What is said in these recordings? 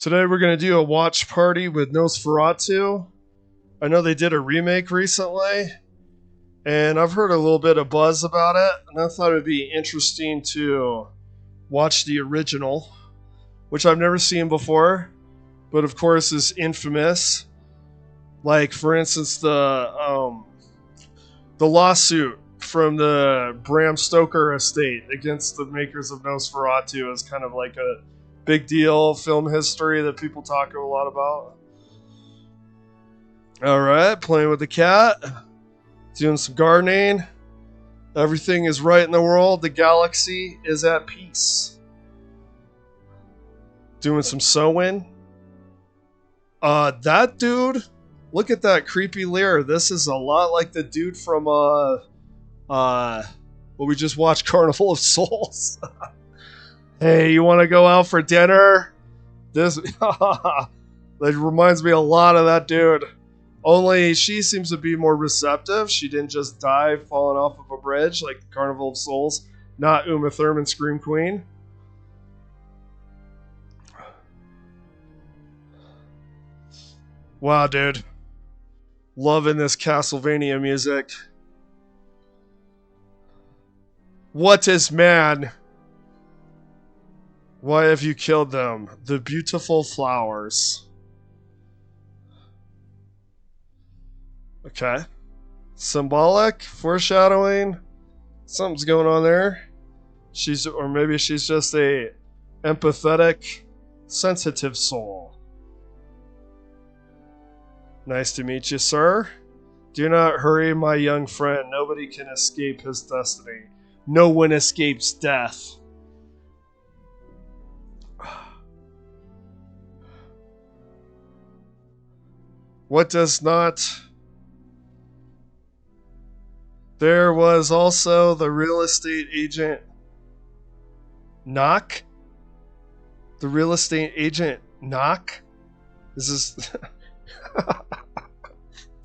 Today we're going to do a watch party with Nosferatu. I know they did a remake recently, and I've heard a little bit of buzz about it, and I thought it would be interesting to watch the original, which I've never seen before, but of course is infamous. Like, for instance, the lawsuit from the Bram Stoker estate against the makers of Nosferatu is kind of like a big deal film history that people talk a lot about. Alright, playing with the cat, doing some gardening. Everything is right in the world. The galaxy is at peace. Doing some sewing. That dude, look at that creepy leer. This is a lot like the dude from what we just watched, Carnival of Souls. Hey, you want to go out for dinner? This that reminds me a lot of that dude. Only she seems to be more receptive. She didn't just die falling off of a bridge like Carnival of Souls. Not Uma Thurman, Scream Queen. Wow, dude. Loving this Castlevania music. What is man? Why have you killed them? The beautiful flowers. Okay. Symbolic, foreshadowing. Something's going on there. Or maybe she's just a empathetic, sensitive soul. Nice to meet you, sir. Do not hurry, my young friend. Nobody can escape his destiny. No one escapes death. What does not... There was also the real estate agent Knock. The real estate agent Knock. This is...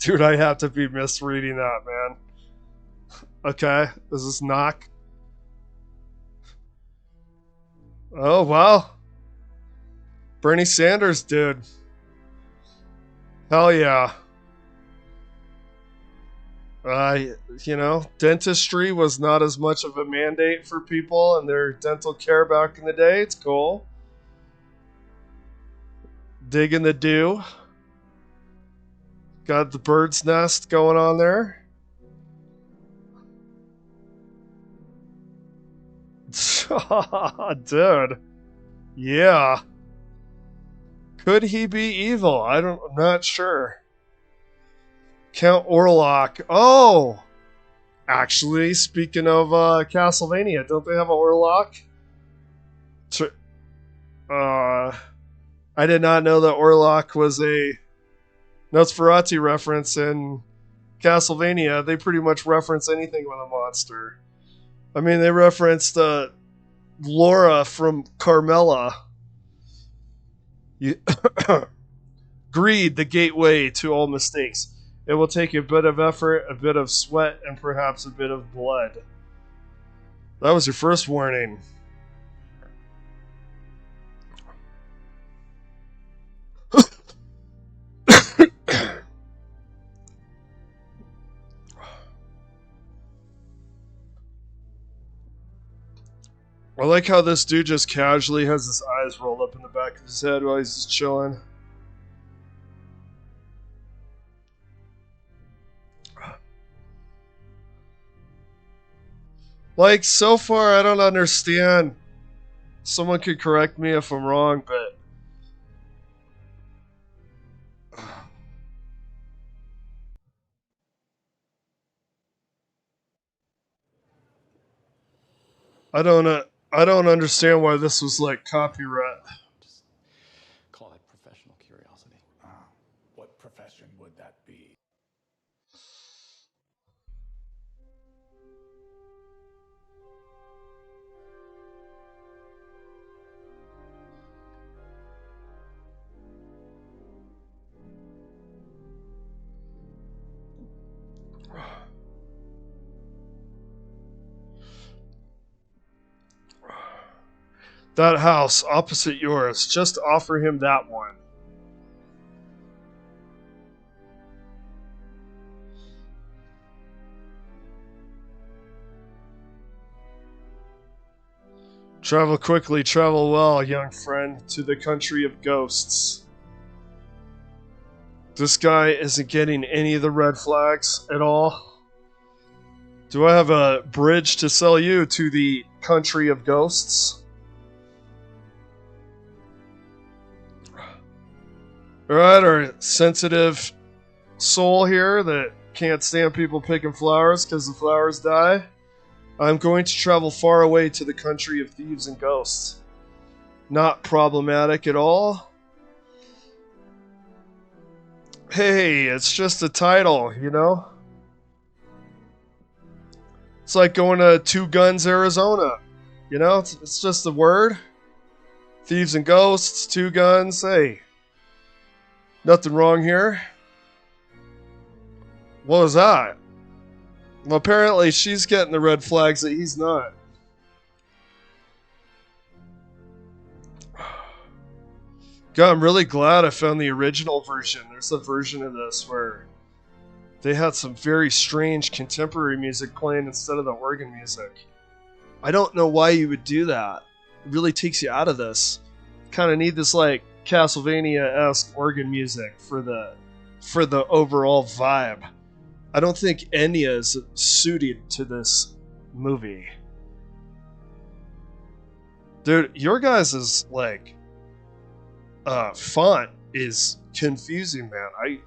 Dude, I have to be misreading that, man. Okay, this is Knock. Oh, wow. Bernie Sanders, dude. Hell yeah. Dentistry was not as much of a mandate for people and their dental care back in the day. It's cool. Digging the dew. Got the bird's nest going on there. Dude. Yeah. Could he be evil? I'm not sure. Count Orlok. Oh! Actually, speaking of Castlevania, don't they have an Orlok? I did not know that Orlok was a Nosferatu reference in Castlevania. They pretty much reference anything with a monster. I mean, they referenced Laura from Carmella. Greed, the gateway to all mistakes. It will take a bit of effort, a bit of sweat, and perhaps a bit of blood. That was your first warning. I like how this dude just casually has his eyes rolled up in the back of his head while he's just chilling. Like, so far, I don't understand. Someone could correct me if I'm wrong, but... I don't understand why this was, like, copyright. Just call it professional curiosity. What profession would that be? That house opposite yours. Just offer him that one. Travel quickly, travel well, young friend, to the country of ghosts. This guy isn't getting any of the red flags at all. Do I have a bridge to sell you to the country of ghosts? Alright, our sensitive soul here that can't stand people picking flowers because the flowers die. I'm going to travel far away to the country of thieves and ghosts. Not problematic at all. Hey, it's just a title, you know? It's like going to Two Guns, Arizona. You know, it's just a word. Thieves and ghosts, two guns, hey. Nothing wrong here. What was that? Well, apparently she's getting the red flags that he's not. God, I'm really glad I found the original version. There's a version of this where they had some very strange contemporary music playing instead of the organ music. I don't know why you would do that. It really takes you out of this. Kind of need this like Castlevania-esque organ music for the overall vibe. I don't think Enya is suited to this movie. Dude, your guys' like font is confusing, man.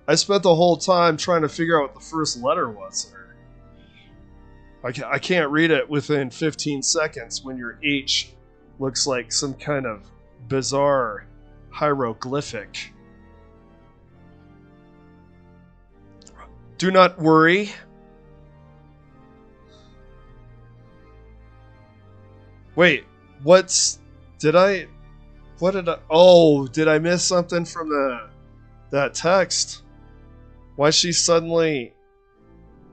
I spent the whole time trying to figure out what the first letter was. I can't read it within 15 seconds when your H looks like some kind of bizarre hieroglyphic. Do not worry. Wait, did I miss something from that text? Why she suddenly...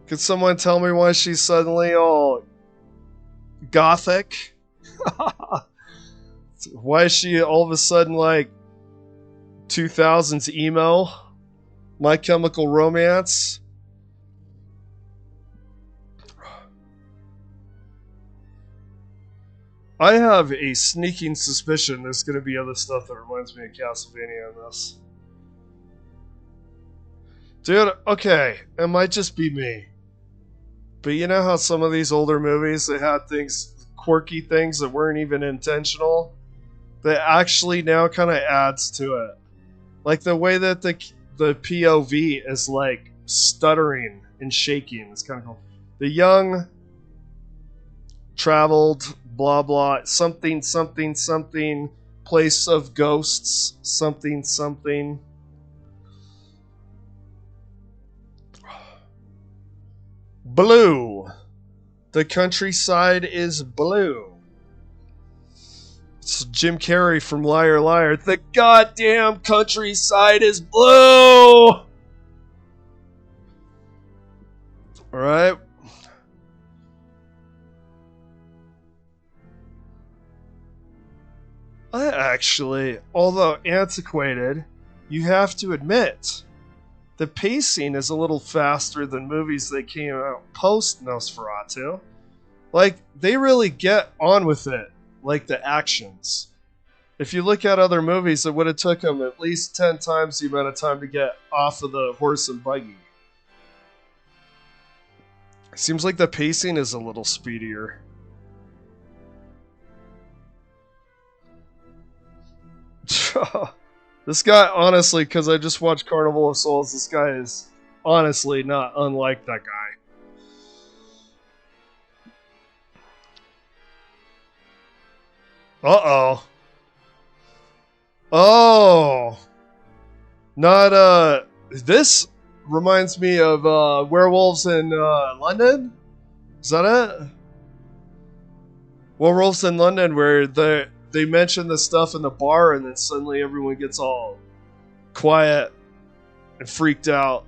Could someone tell me why she's suddenly all gothic? Why is she all of a sudden like 2000s emo? My Chemical Romance? I have a sneaking suspicion there's going to be other stuff that reminds me of Castlevania in this. Dude, okay, it might just be me. But you know how some of these older movies, they had things, quirky things that weren't even intentional? That actually now kind of adds to it. Like the way that the POV is like stuttering and shaking. It's kind of cool. The young, traveled, blah blah, something, something, something, place of ghosts, something, something. Blue. The countryside is blue. It's Jim Carrey from Liar Liar. The goddamn countryside is blue! Alright. I actually, although antiquated, you have to admit, the pacing is a little faster than movies that came out post Nosferatu. Like, they really get on with it, like the actions. If you look at other movies, it would have took them at least 10 times the amount of time to get off of the horse and buggy. Seems like the pacing is a little speedier. This guy, honestly, because I just watched Carnival of Souls, this guy is honestly not unlike that guy. Uh-oh. Oh. Not, this reminds me of, Werewolves in, London? Is that it? Werewolves in London, where they mention the stuff in the bar and then suddenly everyone gets all quiet and freaked out.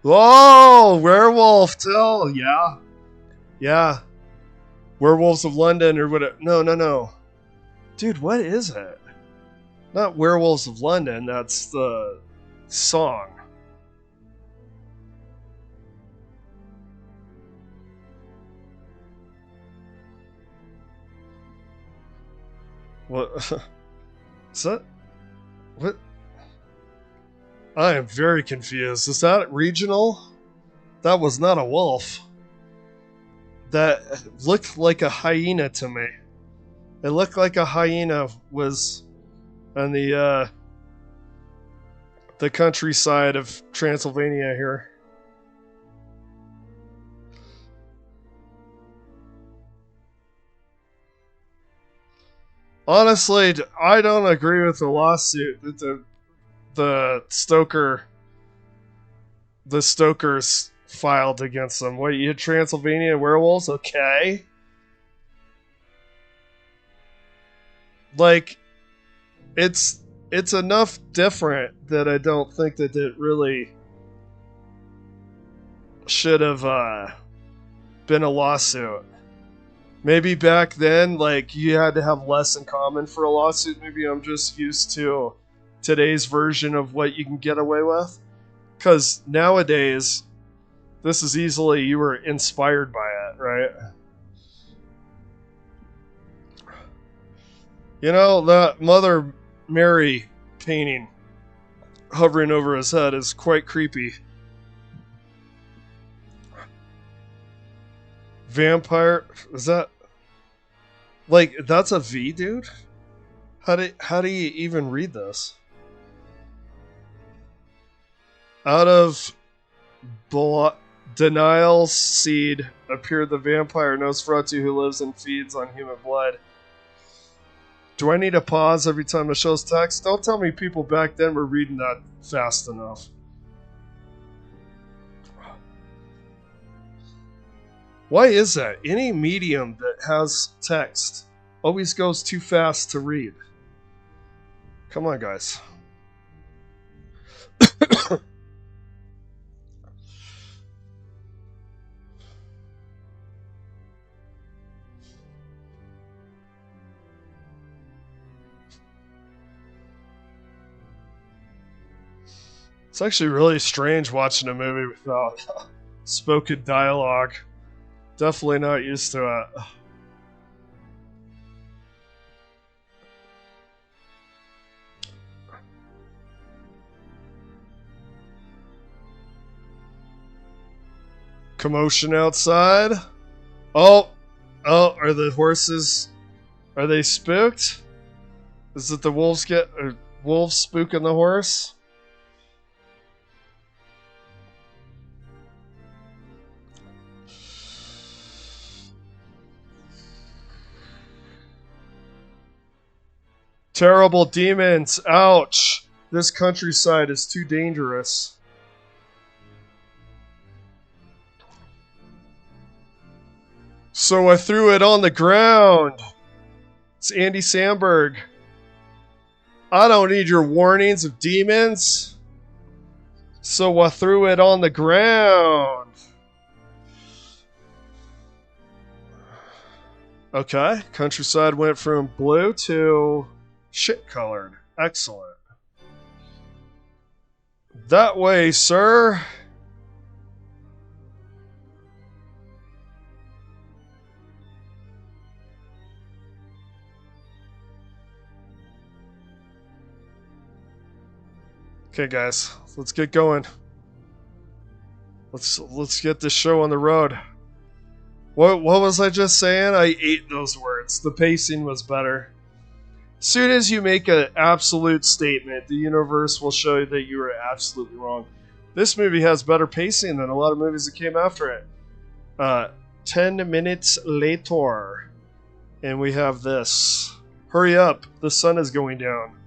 Oh, Werewolf Tale. Yeah. Yeah. Werewolves of London or whatever. No. Dude, what is it? Not Werewolves of London. That's the song. What? Is that? What? I am very confused. Is that regional? That was not a wolf. That looked like a hyena to me. It looked like a hyena was on the countryside of Transylvania here. Honestly, I don't agree with the lawsuit that the Stokers filed against them. What, you had Transylvania werewolves? Okay. Like, it's enough different that I don't think that it really should have been a lawsuit. Maybe back then, like, you had to have less in common for a lawsuit. Maybe I'm just used to today's version of what you can get away with. Because nowadays, this is easily, you were inspired by it, right? You know, that Mother Mary painting hovering over his head is quite creepy. Vampire, is that... Like, that's a V, dude? How do you even read this? Out of Denial's seed appeared the vampire Nosferatu who lives and feeds on human blood. Do I need to pause every time it shows text? Don't tell me people back then were reading that fast enough. Why is that? Any medium that has text always goes too fast to read. Come on, guys. It's actually really strange watching a movie without spoken dialogue. Definitely not used to it. Commotion outside. Oh, are the horses? Are they spooked? Is it the wolves spooking the horse? Terrible demons. Ouch. This countryside is too dangerous. So I threw it on the ground. It's Andy Samberg. I don't need your warnings of demons. So I threw it on the ground. Okay. Countryside went from blue to shit colored. Excellent. That way, sir. Okay, guys, let's get going. Let's get this show on the road. What was I just saying? I ate those words. The pacing was better. As soon as you make an absolute statement, the universe will show you that you were absolutely wrong. This movie has better pacing than a lot of movies that came after it. 10 minutes later, and we have this. Hurry up, the sun is going down.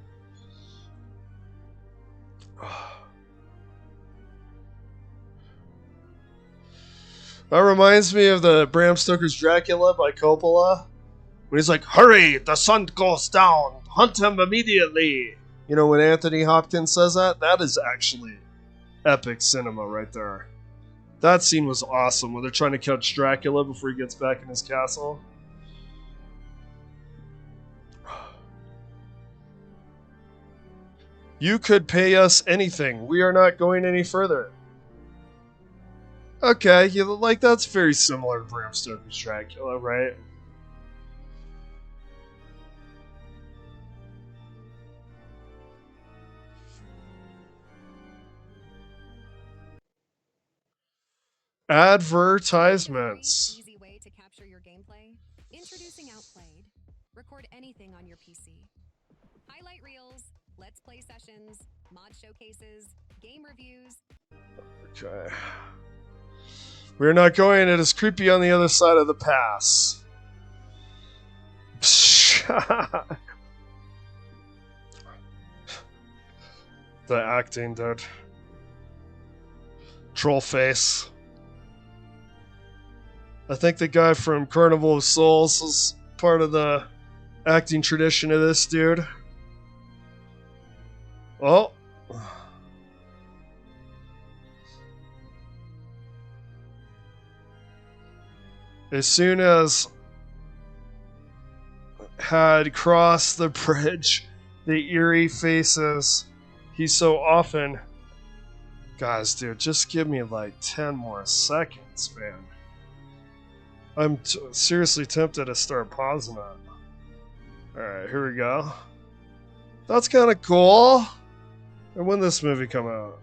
That reminds me of the Bram Stoker's Dracula by Coppola. When he's like, hurry, the sun goes down, hunt him immediately. You know, when Anthony Hopkins says that, that is actually epic cinema right there. That scene was awesome when they're trying to catch Dracula before he gets back in his castle. You could pay us anything. We are not going any further. Okay, like that's very similar to Bram Stoker's Dracula, right? Advertisements. Easy way to capture your gameplay. Introducing Outplayed. Record anything on your PC. Highlight reels, let's play sessions, mod showcases, game reviews. Okay. We're not going. It is creepy on the other side of the pass. The acting, dude. Troll face. I think the guy from Carnival of Souls is part of the acting tradition of this dude. Oh. As soon as had crossed the bridge, the eerie faces he so often... Guys, dude, just give me like 10 more seconds, man. I'm seriously tempted to start pausing it. Alright, here we go. That's kind of cool. And when this movie come out?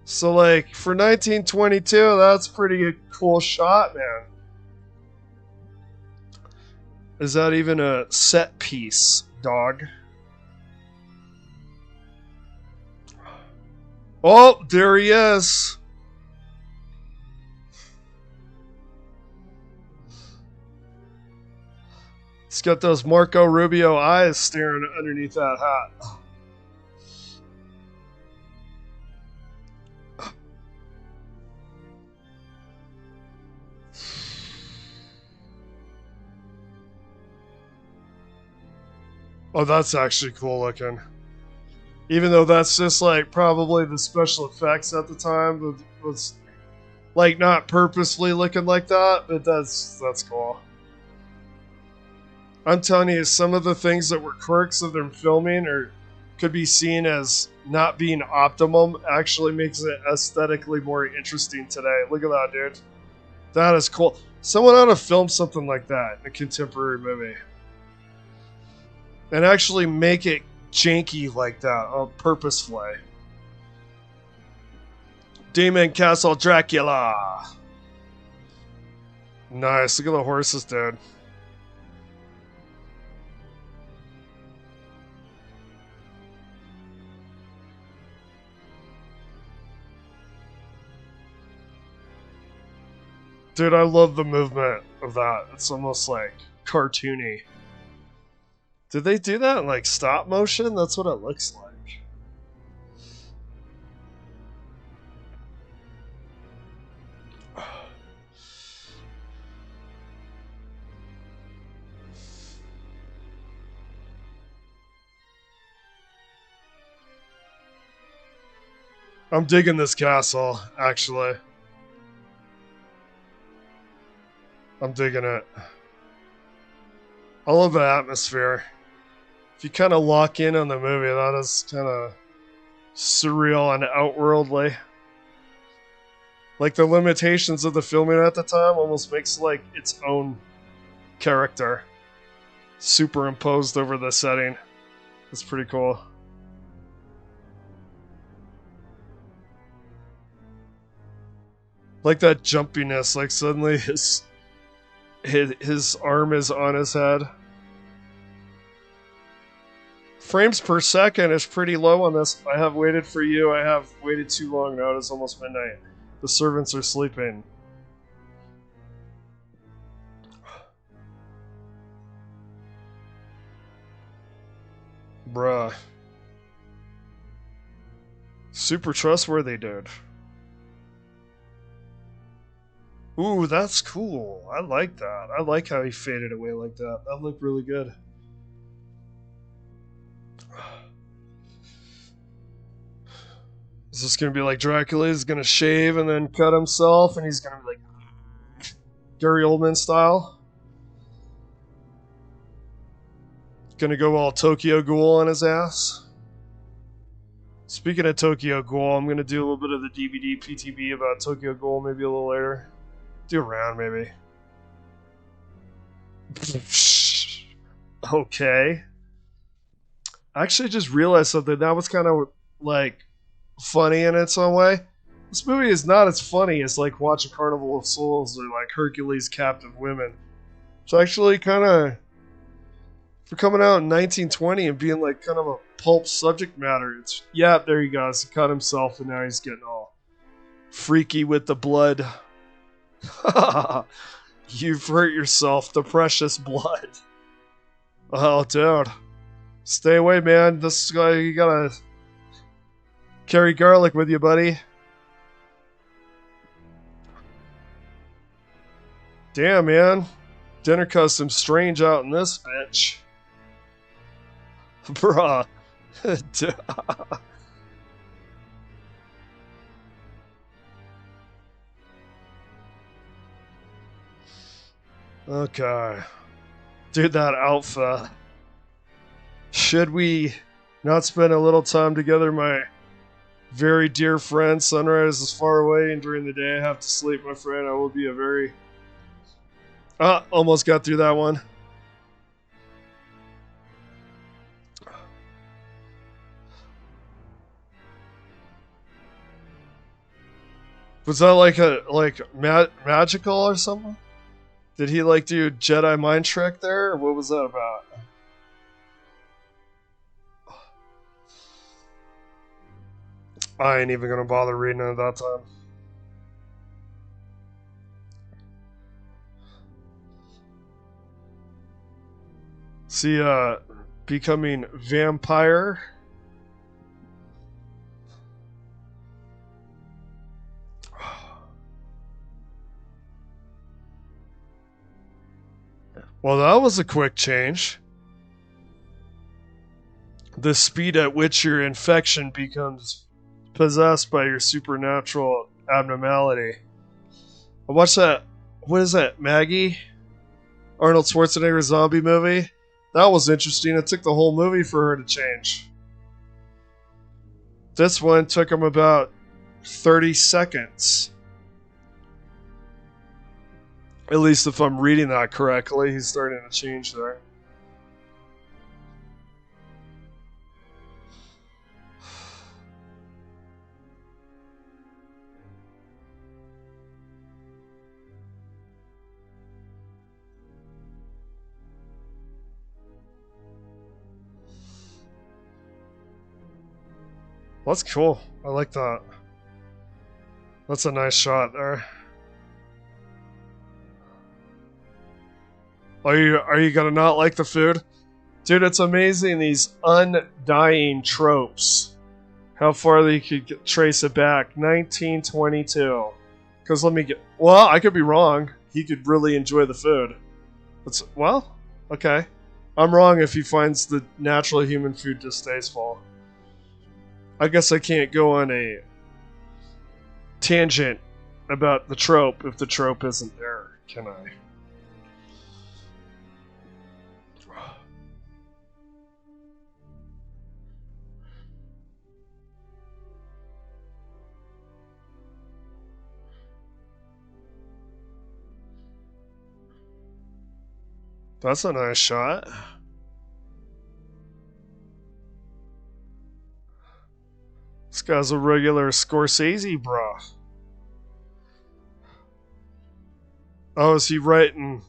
So, like, for 1922, that's pretty cool shot, man. Is that even a set piece, dog? Oh, there he is. He's got those Marco Rubio eyes staring underneath that hat. Oh, that's actually cool looking. Even though that's just like probably the special effects at the time was like not purposefully looking like that, but that's cool. I'm telling you, some of the things that were quirks of them filming or could be seen as not being optimum actually makes it aesthetically more interesting today. Look at that, dude. That is cool. Someone ought to film something like that in a contemporary movie. And actually make it janky like that, purposefully. Demon Castle Dracula. Nice. Look at the horses, dude. Dude, I love the movement of that. It's almost like cartoony. Did they do that in like stop motion? That's what it looks like. I'm digging this castle, actually. I'm digging it. I love the atmosphere. If you kind of lock in on the movie, that is kind of surreal and outworldly. Like the limitations of the filming at the time almost makes like its own character superimposed over the setting. It's pretty cool. Like that jumpiness, like suddenly his arm is on his head. Frames per second is pretty low on this. I have waited for you. I have waited too long now. It is almost midnight. The servants are sleeping. Bruh. Super trustworthy, dude. Ooh, that's cool. I like that. I like how he faded away like that. That looked really good. this gonna be like Dracula? He's gonna shave and then cut himself, and he's gonna be like Gary Oldman style. Gonna go all Tokyo Ghoul on his ass. Speaking of Tokyo Ghoul, I'm gonna do a little bit of the DVD PTB about Tokyo Ghoul maybe a little later. Do a round maybe. Okay. I actually just realized something. That was kind of like funny in its own way. This movie is not as funny as like watching Carnival of Souls or like Hercules Captive Women. It's actually kind of, for coming out in 1920 and being like kind of a pulp subject matter. It's, yeah, there he goes. He cut himself and now he's getting all freaky with the blood. You've hurt yourself. The precious blood. Oh, dude. Stay away, man. This guy, you gotta carry garlic with you, buddy. Damn, man. Dinner custom strange out in this bitch. Bruh. Okay. Dude, that outfit. Should we not spend a little time together, my very dear friend? Sunrise is far away, and during the day I have to sleep, my friend. I will be a very... almost got through that one. Was that like magical or something? Did he like do Jedi mind trick there, or what was that about? I ain't even gonna bother reading it at that time. See, becoming vampire. Well, that was a quick change. The speed at which your infection becomes possessed by your supernatural abnormality. I watched that, what is that, Maggie? Arnold Schwarzenegger zombie movie? That was interesting. It took the whole movie for her to change. This one took him about 30 seconds. At least if I'm reading that correctly, he's starting to change there. Well, that's cool. I like that. That's a nice shot there. Are you gonna not like the food? Dude, it's amazing, these undying tropes. How far they could trace it back. 1922. Because let me get... Well, I could be wrong. He could really enjoy the food. Well, okay. I'm wrong if he finds the natural human food distasteful. I guess I can't go on a tangent about the trope if the trope isn't there, can I? That's a nice shot. This guy's a regular Scorsese, bro. Oh, is he writing?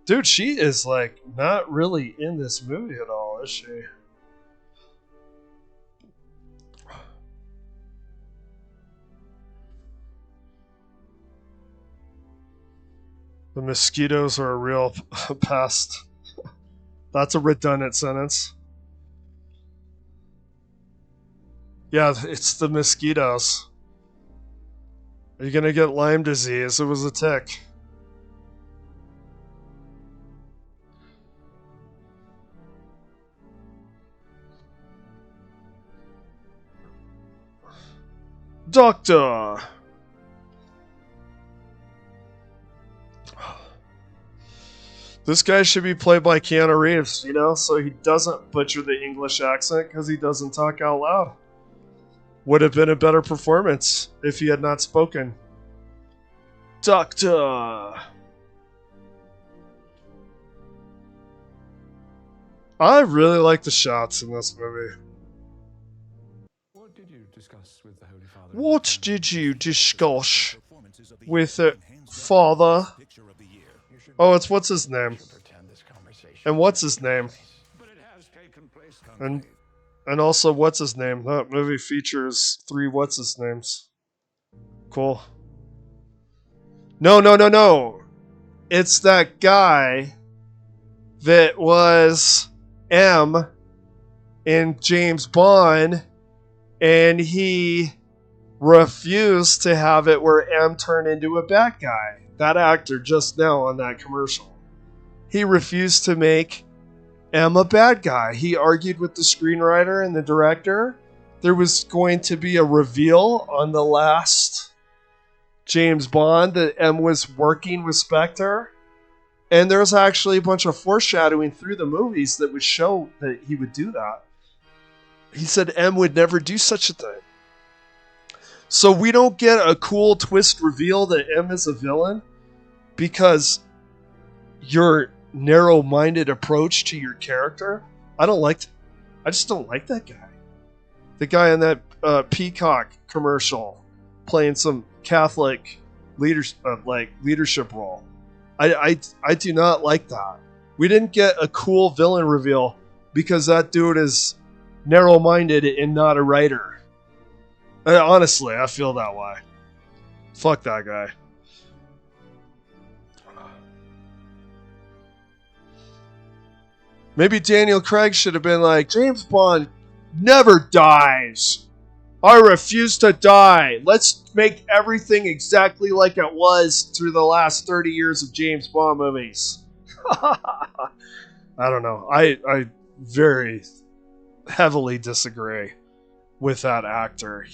Dude, she is like not really in this movie at all, is she? The mosquitoes are a real pest. That's a redundant sentence. Yeah, it's the mosquitoes. Are you gonna get Lyme disease? It was a tick. Doctor. This guy should be played by Keanu Reeves, you know, so he doesn't butcher the English accent because he doesn't talk out loud. Would have been a better performance if he had not spoken. Doctor. I really like the shots in this movie. What did you discuss with the Holy Father? What did you discuss with the father? Oh, it's what's his name? And what's his name? And also, what's his name? That movie features 3 what's his names. Cool. No. It's that guy that was M in James Bond, and he refused to have it where M turned into a bad guy. That actor just now on that commercial. He refused to make M a bad guy. He argued with the screenwriter and the director. There was going to be a reveal on the last James Bond that M was working with Spectre. And there was actually a bunch of foreshadowing through the movies that would show that he would do that. He said M would never do such a thing. So we don't get a cool twist reveal that M is a villain because your narrow-minded approach to your character. I just don't like that guy. The guy in that Peacock commercial playing some Catholic leadership role. I do not like that. We didn't get a cool villain reveal because that dude is narrow-minded and not a writer. Honestly, I feel that way. Fuck that guy. Maybe Daniel Craig should have been like, James Bond never dies. I refuse to die. Let's make everything exactly like it was through the last 30 years of James Bond movies. I don't know. I very heavily disagree with that actor.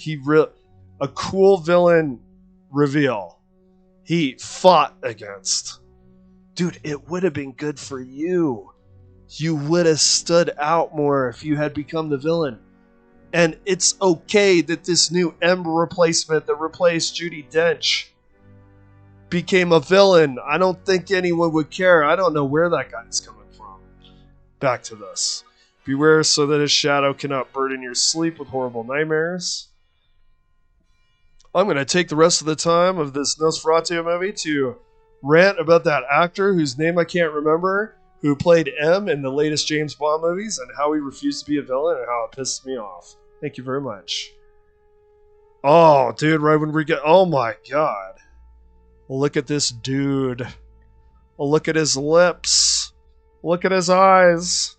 A cool villain reveal. He fought against. Dude, it would have been good for you. You would have stood out more if you had become the villain. And it's okay that this new M replacement that replaced Judi Dench became a villain. I don't think anyone would care. I don't know where that guy's coming from. Back to this. Beware so that his shadow cannot burden your sleep with horrible nightmares. I'm going to take the rest of the time of this Nosferatu movie to rant about that actor whose name I can't remember, who played M in the latest James Bond movies, and how he refused to be a villain and how it pissed me off. Thank you very much. Oh, dude, right when we get... Oh my god. Look at this dude. Look at his lips. Look at his eyes.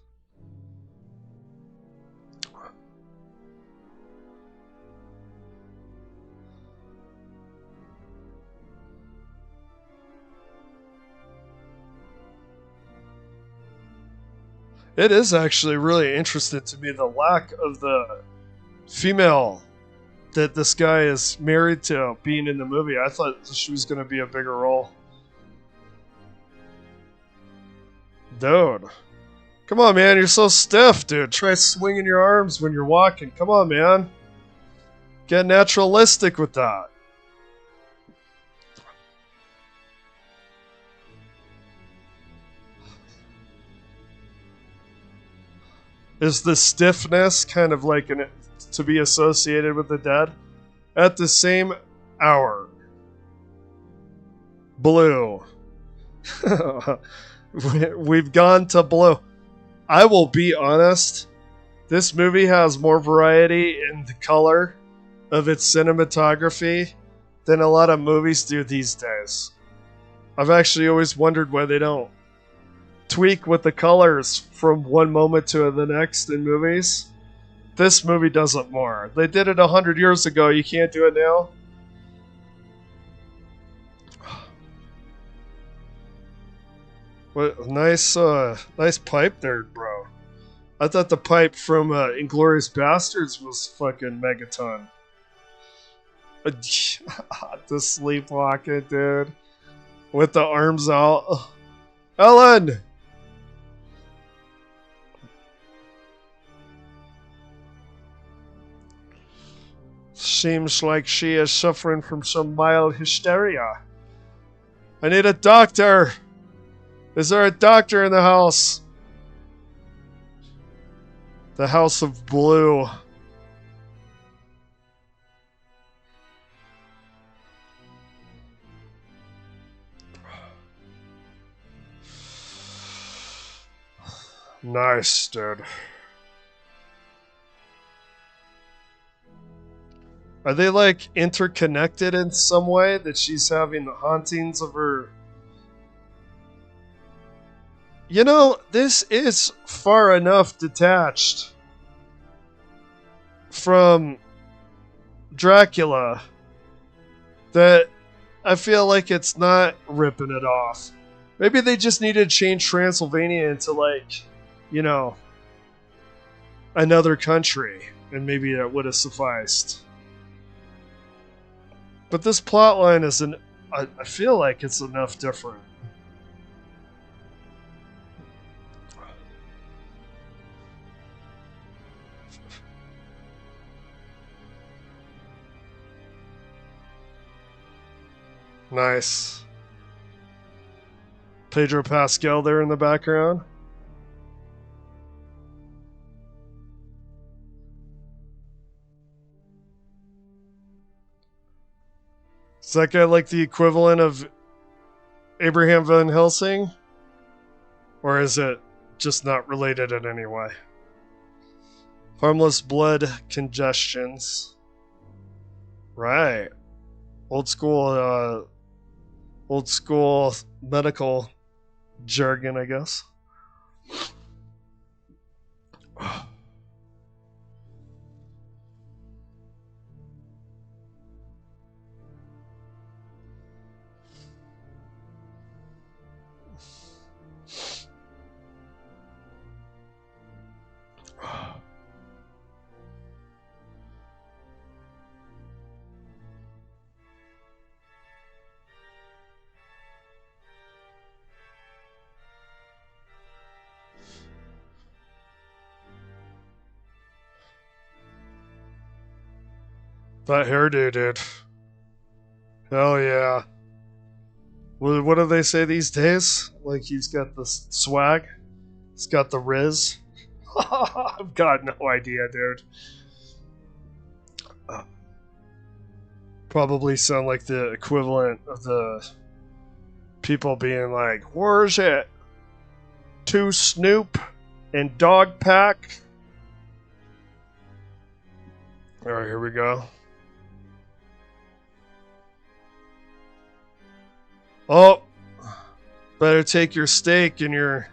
It is actually really interesting to me, the lack of the female that this guy is married to being in the movie. I thought she was going to be a bigger role. Dude. Come on, man. You're so stiff, dude. Try swinging your arms when you're walking. Come on, man. Get naturalistic with that. Is the stiffness kind of like to be associated with the dead? At the same hour. Blue. We've gone to blue. I will be honest. This movie has more variety in the color of its cinematography than a lot of movies do these days. I've actually always wondered why they don't tweak with the colors from one moment to the next in movies. This movie does it more. They did it 100 years ago. You can't do it now. What nice pipe there, bro. I thought the pipe from Inglourious Bastards was fucking megaton. The sleepwalking, dude. With the arms out. Ellen! Seems like she is suffering from some mild hysteria. I need a doctor! Is there a doctor in the house? The House of Blue. Nice, dude. Are they like interconnected in some way that she's having the hauntings of her? You know, this is far enough detached from Dracula that I feel like it's not ripping it off. Maybe they just needed to change Transylvania into, like, you know, another country, and maybe that would have sufficed. But this plotline isn't. I feel like it's enough different. Nice. Pedro Pascal there in the background. Is that guy like the equivalent of Abraham Van Helsing? Or is it just not related in any way? Harmless blood congestions. Right. Old school medical jargon, I guess. That hairdo, dude. Hell yeah. What do they say these days? Like he's got the swag? He's got the riz? I've got no idea, dude. Probably sound like the equivalent of the people being like, where's it? To Snoop and Dog Pack? Alright, here we go. Oh, better take your steak and your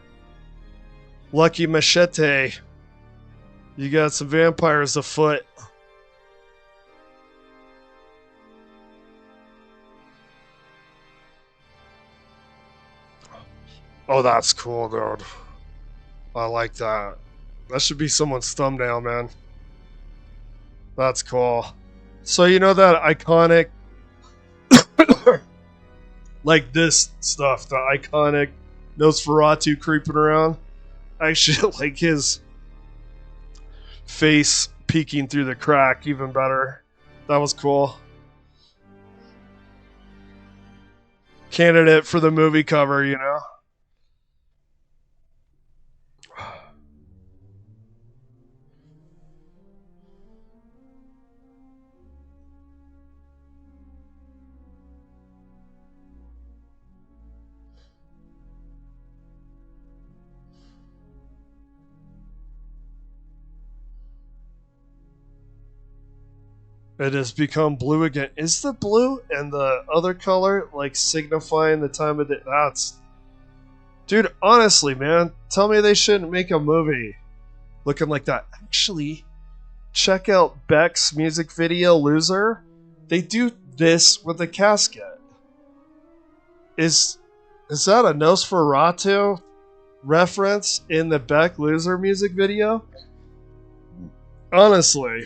lucky machete. You got some vampires afoot. Oh, that's cool, dude. I like that. That should be someone's thumbnail, man. That's cool. So you know that iconic... like this stuff, the iconic Nosferatu creeping around. Actually, like his face peeking through the crack, even better. That was cool. Candidate for the movie cover, you know? It has become blue again. Is the blue and the other color like signifying the time of day? That's... Dude, honestly, man, tell me they shouldn't make a movie looking like that. Actually, check out Beck's music video, Loser. They do this with a casket. Is that a Nosferatu reference in the Beck Loser music video? Honestly.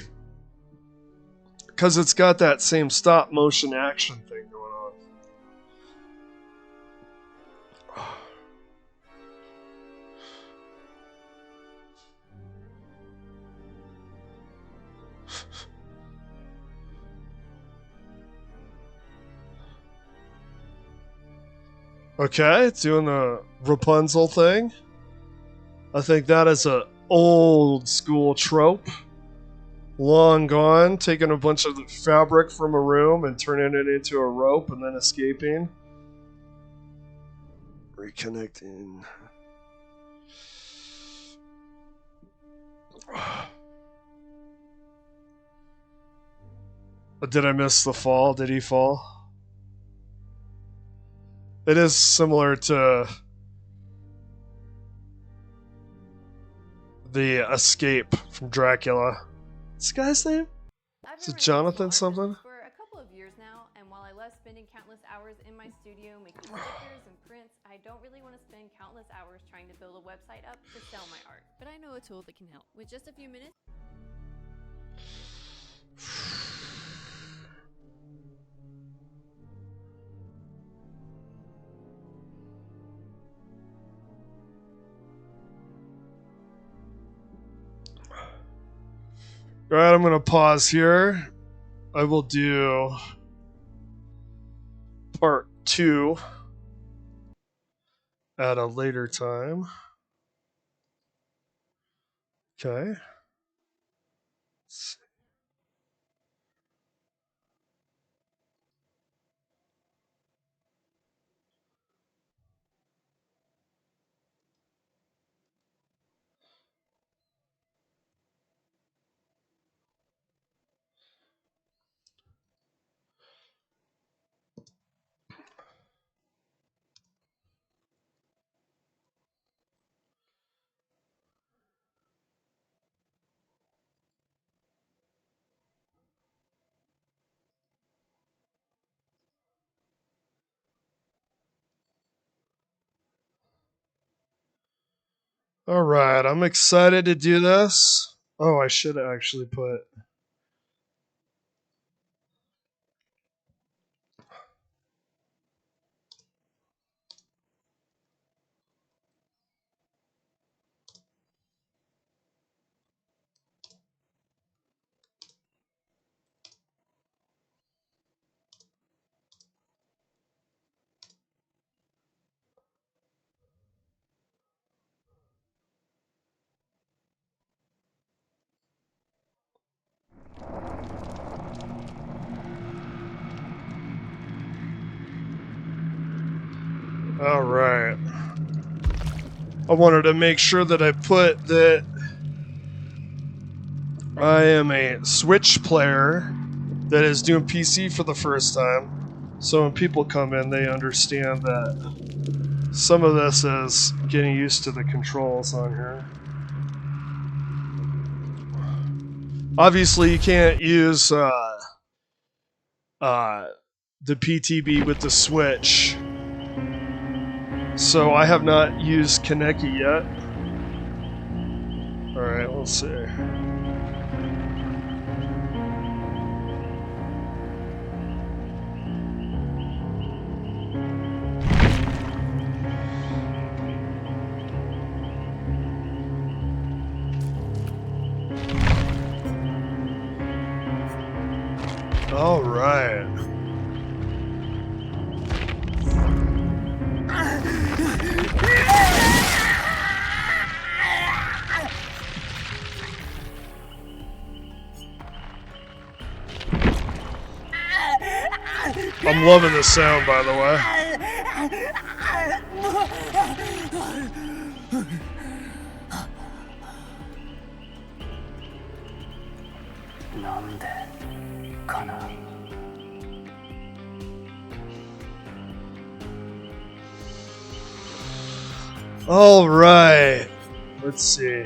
because it's got that same stop motion action thing going on. Okay, it's doing the Rapunzel thing. I think that is a old school trope. Long gone, taking a bunch of fabric from a room and turning it into a rope and then escaping. Reconnecting. Did I miss the fall? Did he fall? It is similar to the escape from Dracula. What's the guy's name? Is it Jonathan something? For a couple of years now, and while I love spending countless hours in my studio making stickers and prints, I don't really want to spend countless hours trying to build a website up to sell my art. But I know a tool that can help. With just a few minutes. Alright, I'm going to pause here. I will do part 2 at a later time. Okay. Let's see. Alright, I'm excited to do this. Oh, I should actually put... Alright. I wanted to make sure that I put that I am a Switch player that is doing PC for the first time. So when people come in, they understand that some of this is getting used to the controls on here. Obviously, you can't use the PTB with the Switch. So I have not used Kaneki yet. Alright, let's see. Alright. I'm loving the sound, by the way. All right. Let's see.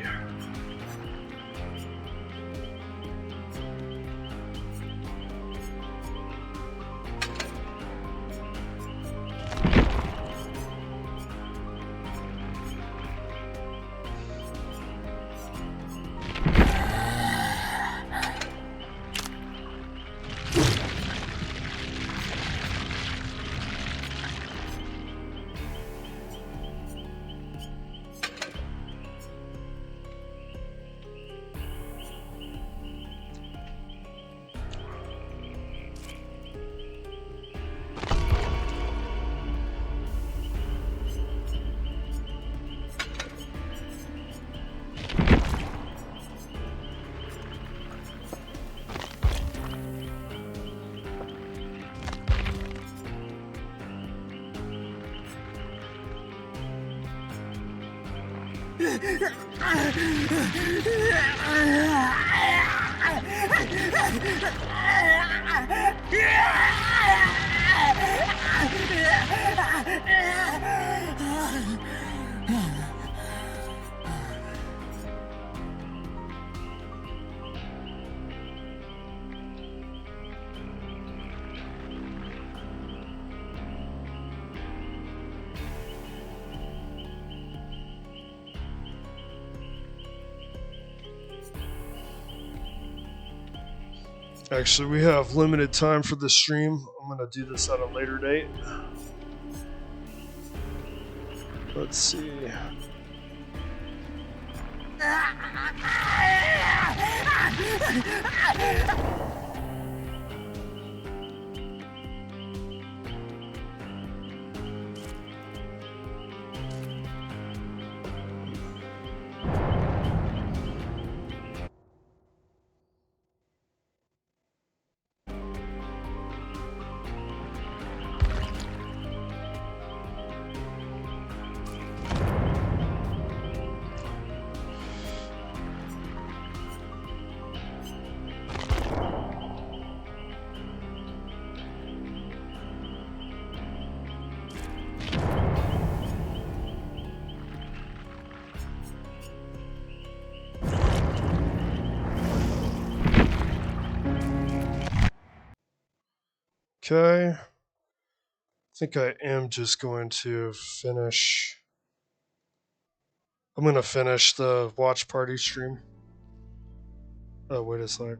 Actually, we have limited time for this stream. I'm going to do this at a later date. Let's see. Okay. I think I am just going to finish. I'm going to finish the watch party stream. Oh, wait a sec.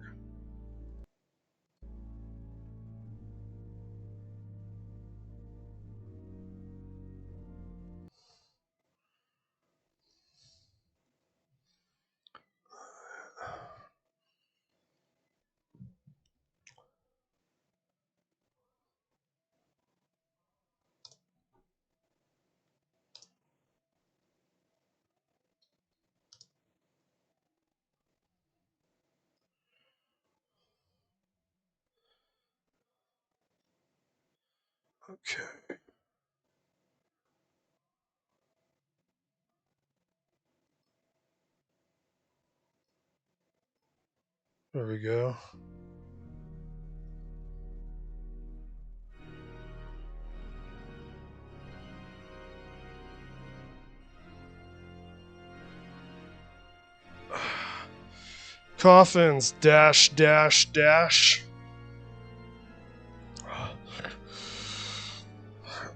Okay. There we go. Coffins, dash, dash, dash.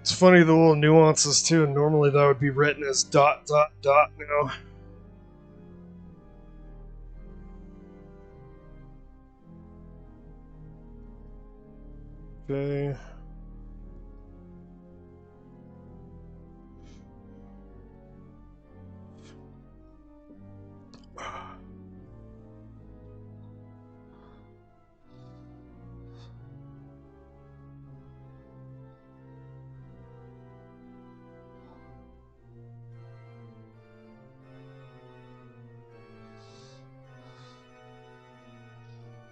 It's funny the little nuances too. Normally that would be written as dot, dot, dot now. Okay.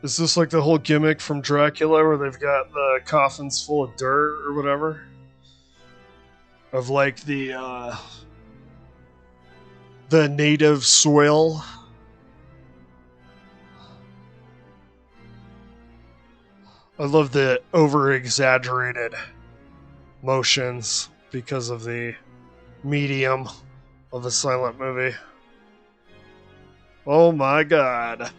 Is this like the whole gimmick from Dracula where they've got the coffins full of dirt or whatever? Of like the native soil? I love the over-exaggerated motions because of the medium of a silent movie. Oh my god.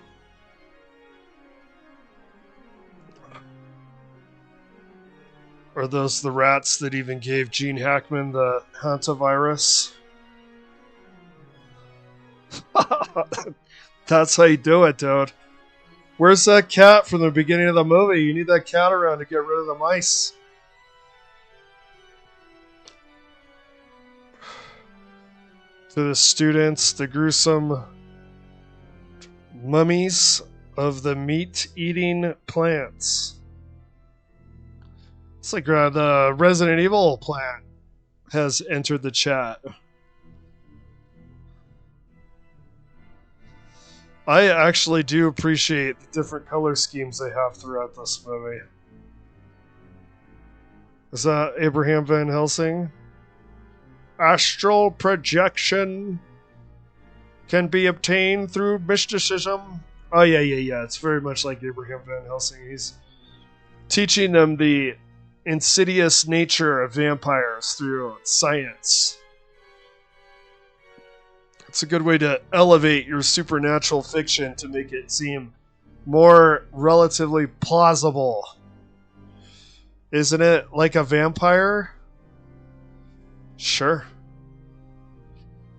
Are those the rats that even gave Gene Hackman the hantavirus? That's how you do it, dude. Where's that cat from the beginning of the movie? You need that cat around to get rid of the mice. To the students, the gruesome mummies of the meat-eating plants. It's like the Resident Evil plant has entered the chat. I actually do appreciate the different color schemes they have throughout this movie. Is that Abraham Van Helsing? Astral projection. can be obtained through mysticism. Oh, yeah. It's very much like Abraham Van Helsing. He's teaching them the insidious nature of vampires through science. It's a good way to elevate your supernatural fiction to make it seem more relatively plausible. Isn't it like a vampire? Sure.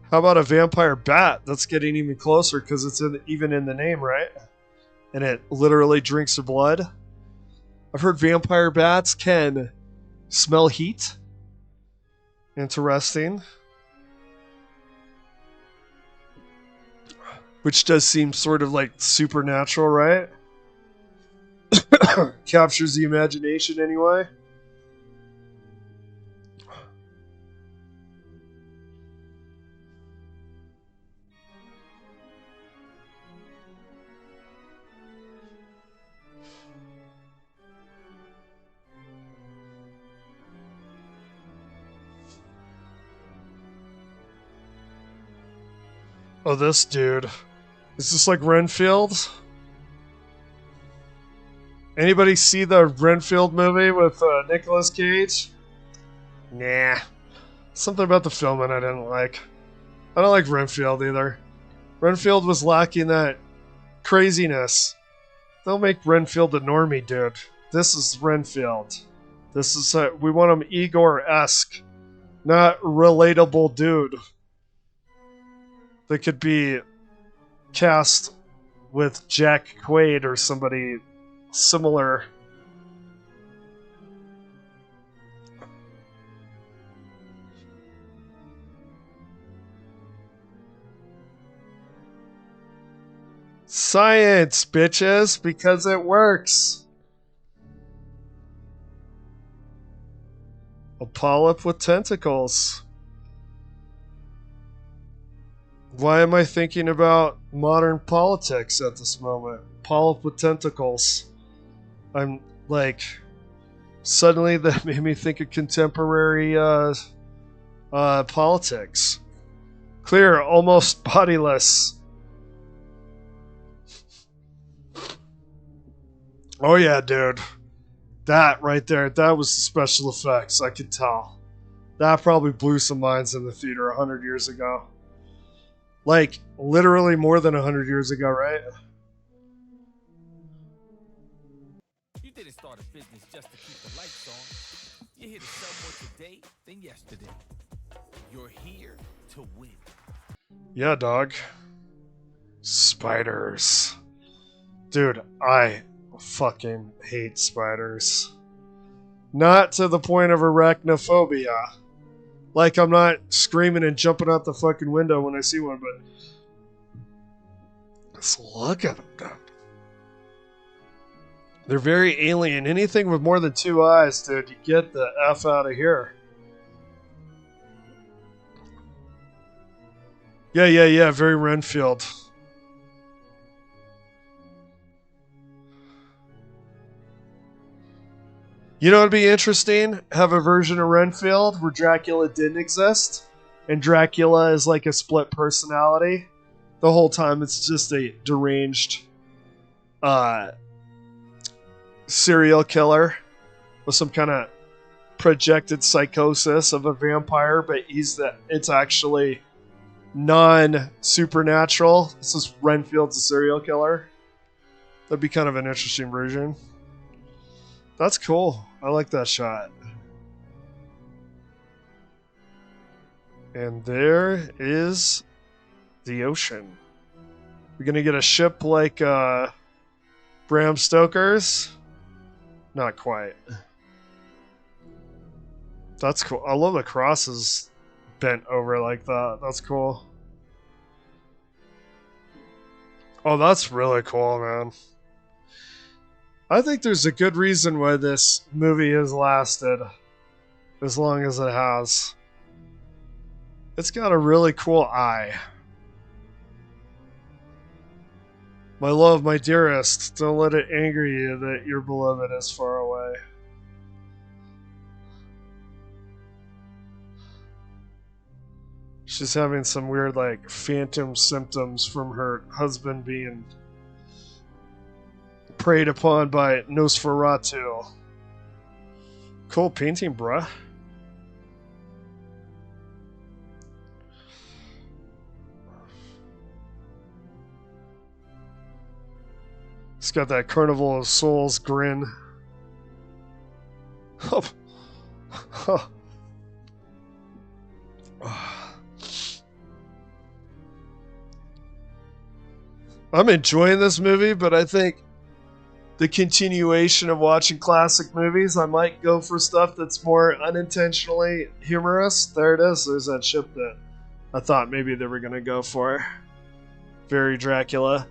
How about a vampire bat? That's getting even closer because it's even in the name, right? And it literally drinks your blood. I've heard vampire bats can smell heat. Interesting. Which does seem sort of like supernatural, right? Captures the imagination anyway. Oh, this dude. Is this like Renfield? Anybody see the Renfield movie with Nicolas Cage? Nah. Something about the filming I didn't like. I don't like Renfield either. Renfield was lacking that craziness. Don't make Renfield a normie, dude. This is Renfield. This is we want him Igor-esque, not relatable dude. That could be cast with Jack Quaid or somebody similar. Science, bitches, because it works. A polyp with tentacles. Why am I thinking about modern politics at this moment? Polyp with tentacles. I'm like, suddenly that made me think of contemporary politics. Clear, almost bodiless. Oh yeah, dude. That right there, that was the special effects, I could tell. That probably blew some minds in the theater 100 years ago. Like, literally more than 100 years ago, right? You didn't start a business just to keep the lights on. You're here to sell more today than yesterday. You're here to win. Yeah, dog. Spiders. Dude, I fucking hate spiders. Not to the point of arachnophobia. Like, I'm not screaming and jumping out the fucking window when I see one, but just look at them, dude. They're very alien. Anything with more than two eyes, dude, you get the F out of here. Yeah, very Renfield. You know what would be interesting? Have a version of Renfield where Dracula didn't exist, and Dracula is like a split personality. The whole time it's just a deranged serial killer with some kind of projected psychosis of a vampire, but it's actually non-supernatural. This is Renfield's a serial killer. That'd be kind of an interesting version. That's cool. I like that shot. And there is the ocean. We're gonna get a ship like Bram Stoker's? Not quite. That's cool. I love the crosses bent over like that. That's cool. Oh, that's really cool, man. I think there's a good reason why this movie has lasted as long as it has. It's got a really cool eye. My love, my dearest, don't let it anger you that your beloved is far away. She's having some weird, like, phantom symptoms from her husband being preyed upon by Nosferatu. Cool painting, bruh. It's got that Carnival of Souls grin. I'm enjoying this movie, but I think the continuation of watching classic movies, I might go for stuff that's more unintentionally humorous. There it is. There's that ship that I thought maybe they were going to go for. Very Dracula.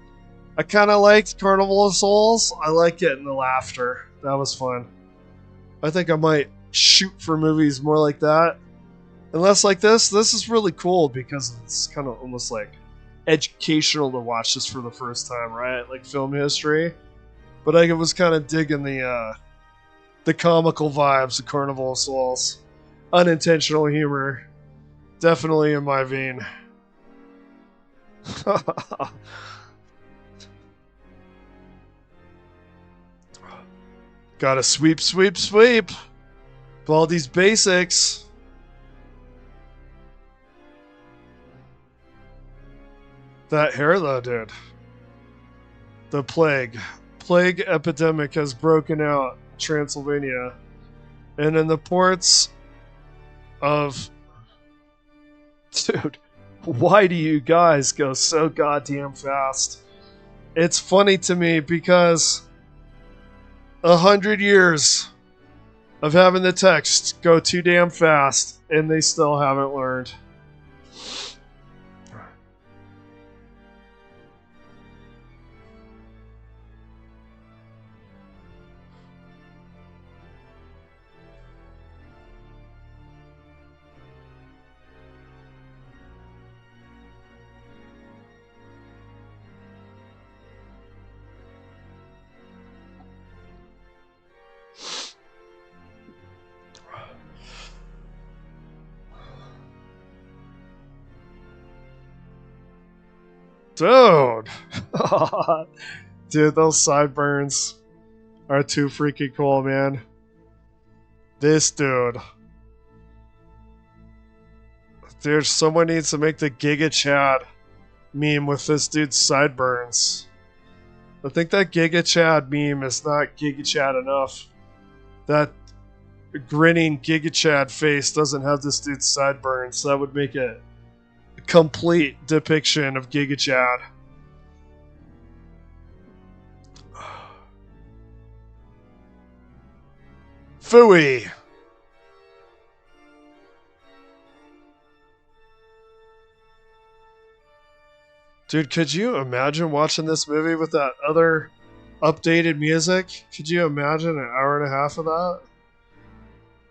I kind of liked Carnival of Souls. I like getting the laughter. That was fun. I think I might shoot for movies more like that. And less like this. This is really cool because it's kind of almost like educational to watch this for the first time, right? Like film history. But I was kind of digging the comical vibes of Carnival of Souls. Unintentional humor. Definitely in my vein. Gotta sweep, sweep, sweep. Baldi's basics. That hair though, dude. The plague. Plague epidemic has broken out in Transylvania. And in the ports of... Dude, why do you guys go so goddamn fast? It's funny to me because 100 years of having the text go too damn fast and they still haven't learned. Dude! Dude, those sideburns are too freaking cool, man. This dude. Dude, someone needs to make the Giga Chad meme with this dude's sideburns. I think that Giga Chad meme is not Giga Chad enough. That grinning Giga Chad face doesn't have this dude's sideburns. That would make it complete depiction of Giga Chad. Phooey. Dude, could you imagine watching this movie with that other updated music? Could you imagine an hour and a half of that?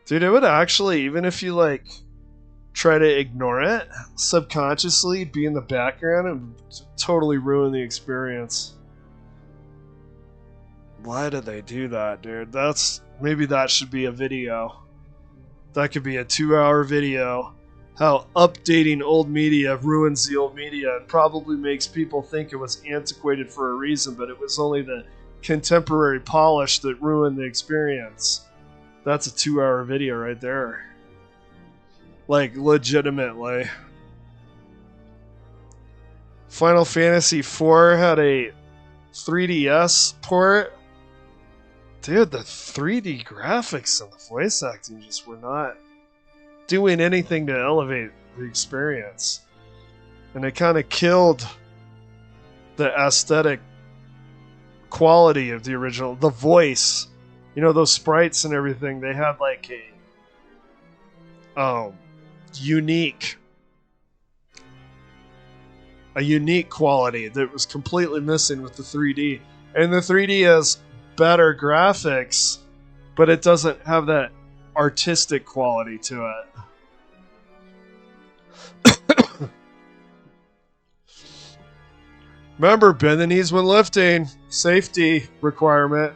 Dude, it would actually, even if you like try to ignore it, subconsciously be in the background and totally ruin the experience. Why did they do that, dude? Maybe that should be a video. That could be a 2-hour video. How updating old media ruins the old media and probably makes people think it was antiquated for a reason, but it was only the contemporary polish that ruined the experience. That's a 2-hour video right there. Like, legitimately. Final Fantasy IV had a 3DS port. Dude, the 3D graphics and the voice acting just were not doing anything to elevate the experience. And it kind of killed the aesthetic quality of the original. The voice. You know, those sprites and everything, they had like a unique quality that was completely missing with the 3D. And the 3D has better graphics, but it doesn't have that artistic quality to it. Remember, bend the knees when lifting. Safety requirement.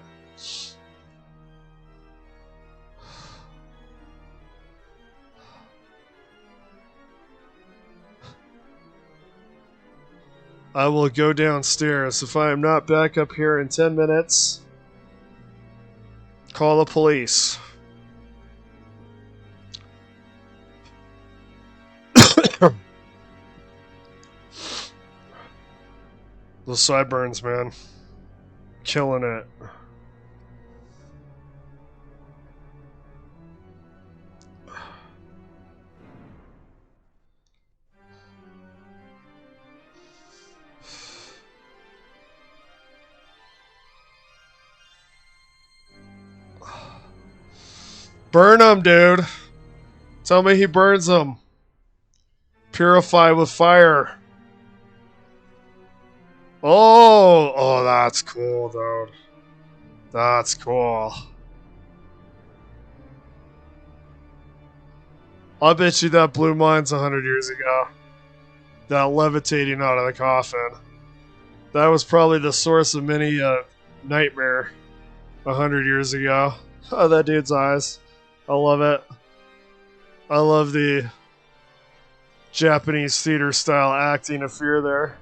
I will go downstairs. If I am not back up here in 10 minutes, call the police. The sideburns, man. Killing it. Burn him, dude. Tell me he burns them. Purify with fire. Oh, that's cool, dude. That's cool. I bet you that blew minds 100 years ago. That levitating out of the coffin. That was probably the source of many nightmare 100 years ago. Oh, that dude's eyes. I love it. I love the Japanese theater style acting of fear there.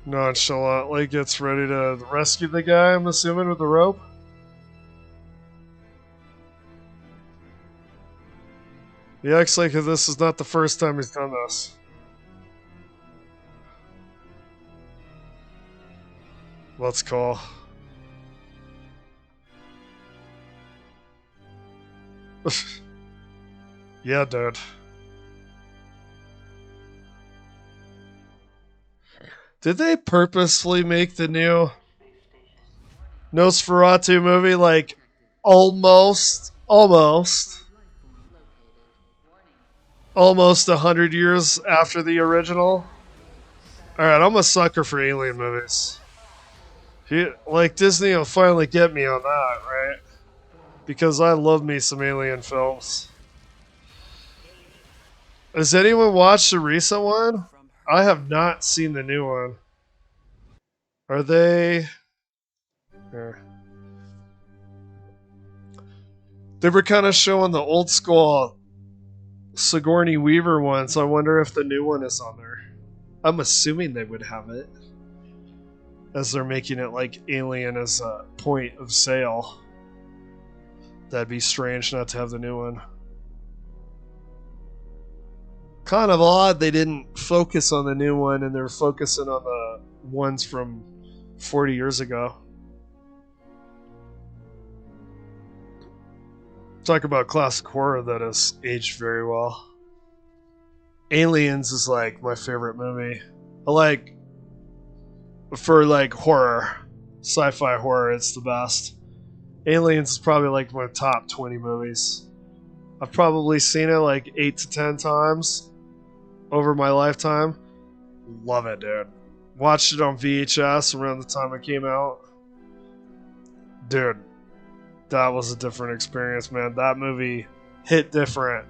Nonchalantly gets ready to rescue the guy, I'm assuming, with the rope. He acts like this is not the first time he's done this. Let's call. Yeah, dude. Did they purposefully make the new Nosferatu movie like almost 100 years after the original? Alright, I'm a sucker for alien movies. Like, Disney will finally get me on that, right? Because I love me some alien films. Has anyone watched the recent one? I have not seen the new one. Are they... Here. They were kind of showing the old school Sigourney Weaver one, so I wonder if the new one is on there. I'm assuming they would have it, as they're making it like Alien as a point of sale. That'd be strange not to have the new one. Kind of odd they didn't focus on the new one and they're focusing on the ones from 40 years ago. Talk about classic horror that has aged very well. Aliens is like my favorite movie. I like, for like horror, sci-fi horror, it's the best. Aliens is probably like my top 20 movies. I've probably seen it like 8 to 10 times over my lifetime. Love it, dude. Watched it on VHS around the time it came out. Dude, that was a different experience, man. That movie hit different.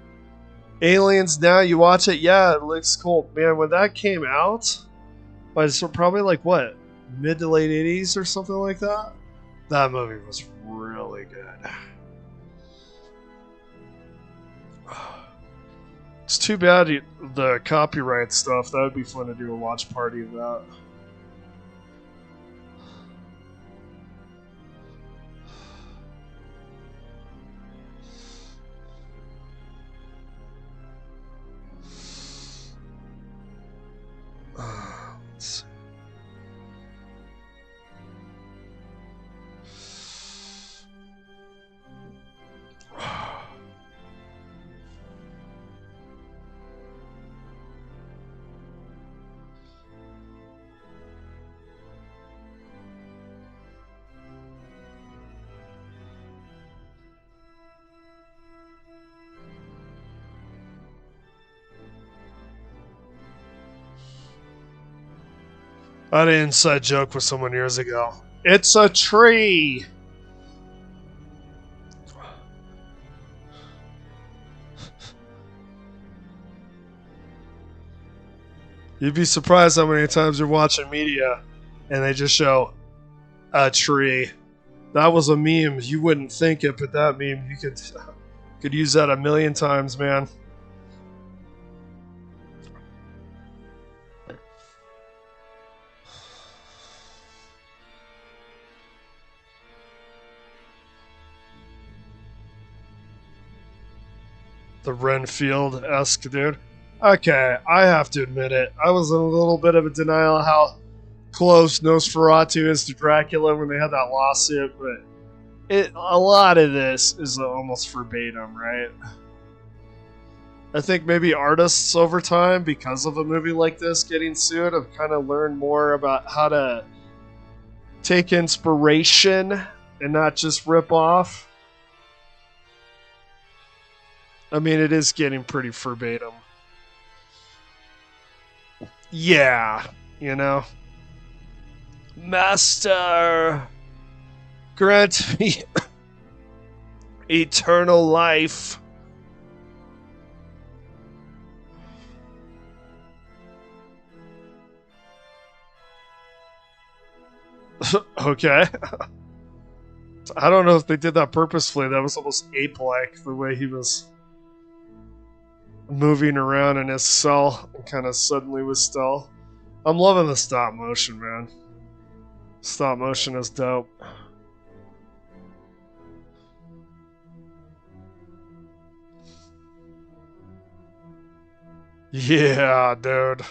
Aliens, now you watch it, yeah, it looks cool. Man, when that came out, it's probably like what? Mid to late 80s or something like that? That movie was really good. It's too bad the copyright stuff. That would be fun to do a watch party of that. Let's see. I had an inside joke with someone years ago. It's a tree! You'd be surprised how many times you're watching media and they just show a tree. That was a meme. You wouldn't think it, but that meme, you could use that a million times, man. The Renfield-esque dude. Okay, I have to admit it. I was in a little bit of a denial how close Nosferatu is to Dracula when they had that lawsuit, but a lot of this is almost verbatim, right? I think maybe artists over time, because of a movie like this getting sued, have kind of learned more about how to take inspiration and not just rip off. I mean, it is getting pretty verbatim. Yeah, you know. Master, grant me eternal life. Okay. I don't know if they did that purposefully. That was almost ape-like, the way he was moving around in his cell and kind of suddenly was still. I'm loving the stop motion, man. Stop motion is dope. Yeah, dude.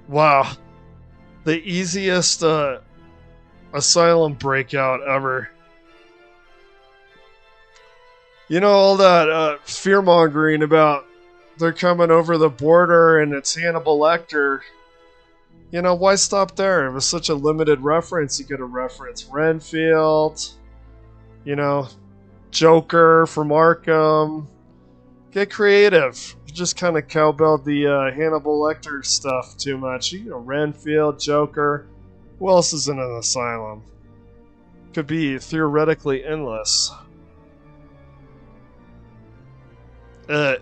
Wow. The easiest asylum breakout ever. You know, all that fear-mongering about they're coming over the border and it's Hannibal Lecter. You know, why stop there? It was such a limited reference. You could have referenced Renfield, you know, Joker from Arkham. Get creative. You just kind of cowbelled the Hannibal Lecter stuff too much. You know, Renfield, Joker. Who else is in an asylum? Could be theoretically endless.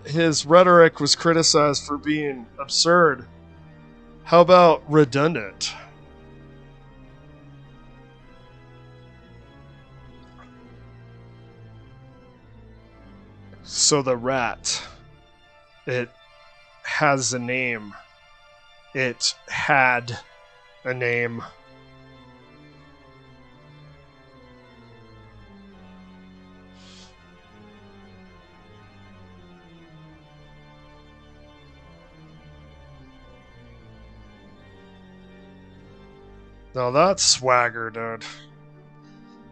His rhetoric was criticized for being absurd. How about redundant? So the rat, it has a name. It had a name. Now that's swagger, dude.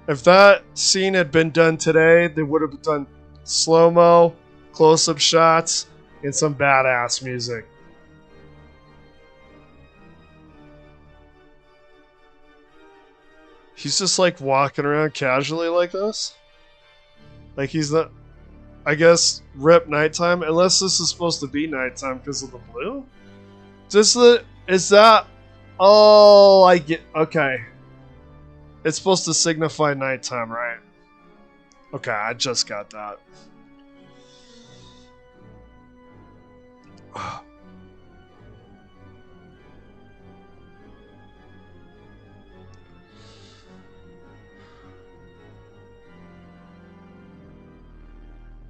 If that scene had been done today, they would have done slow-mo, close-up shots, and some badass music. He's just like walking around casually like this. Like he's not, I guess, rip nighttime, unless this is supposed to be nighttime because of the blue? Is that, oh, I get, okay. It's supposed to signify nighttime, right? Okay, I just got that.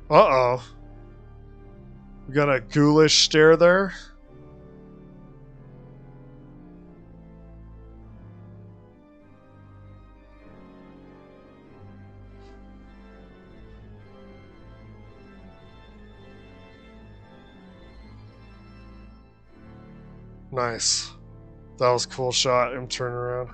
Uh-oh. We got a ghoulish stare there. Nice. That was a cool shot, him turn around.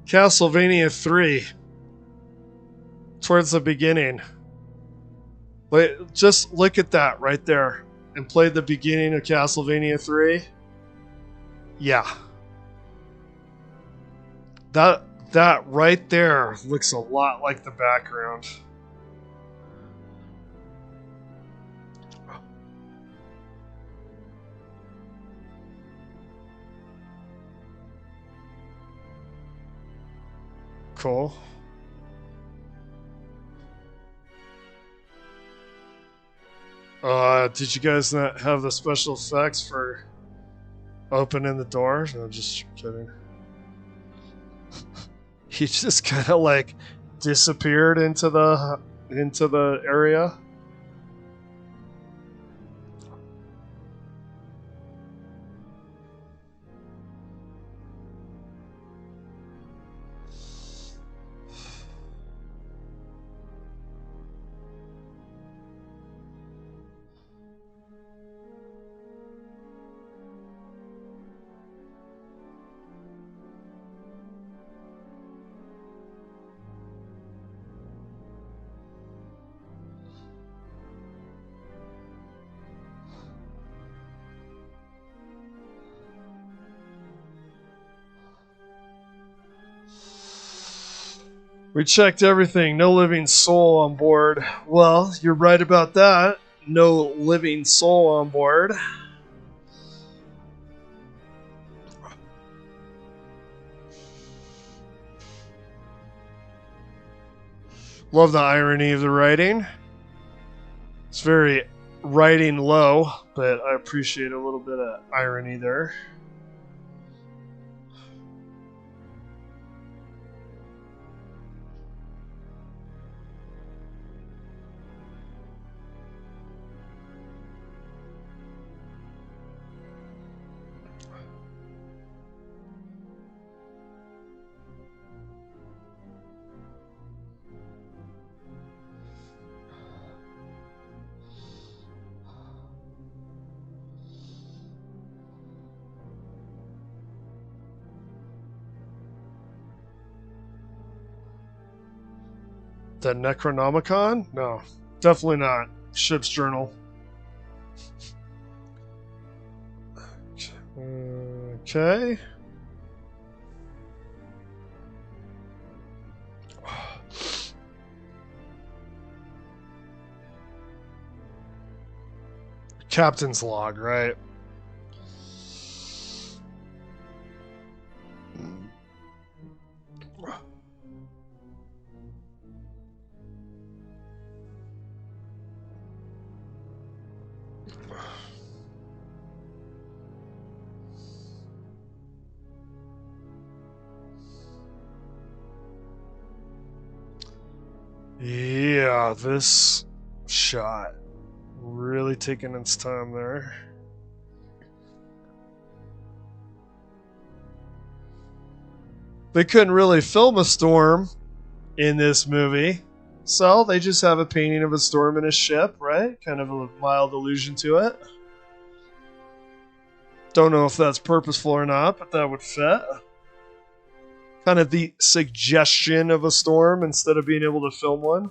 Castlevania 3. Towards the beginning. Just look at that right there. and played the beginning of Castlevania 3, yeah. That right there looks a lot like the background. Cool. Did you guys not have the special effects for opening the door? No, just kidding. He just kind of like disappeared into the area. We checked everything. No living soul on board. Well, you're right about that. No living soul on board. Love the irony of the writing. It's very writing low, but I appreciate a little bit of irony there. The Necronomicon? No, definitely not. Ship's Journal. Okay. Captain's log, right? Yeah, this shot really taking its time there. They couldn't really film a storm in this movie, so they just have a painting of a storm in a ship, right? Kind of a mild allusion to it. Don't know if that's purposeful or not, but that would fit. Kind of the suggestion of a storm instead of being able to film one.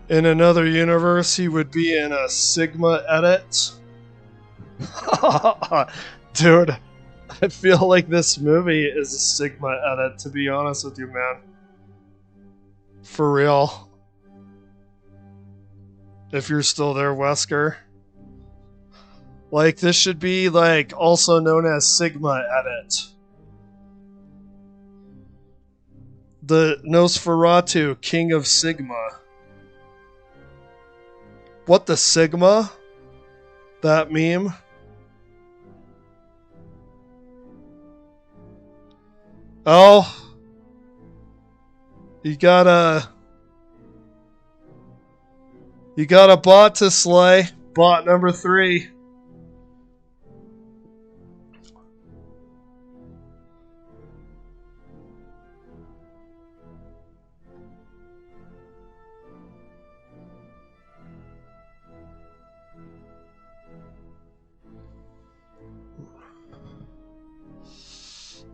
In another universe, he would be in a Sigma edit. Dude, I feel like this movie is a Sigma edit, to be honest with you, man. For real. If you're still there, Wesker. Like, this should be, like, also known as Sigma edit. The Nosferatu, King of Sigma. What the Sigma? That meme? Oh. You got a bot to slay. Bot number 3.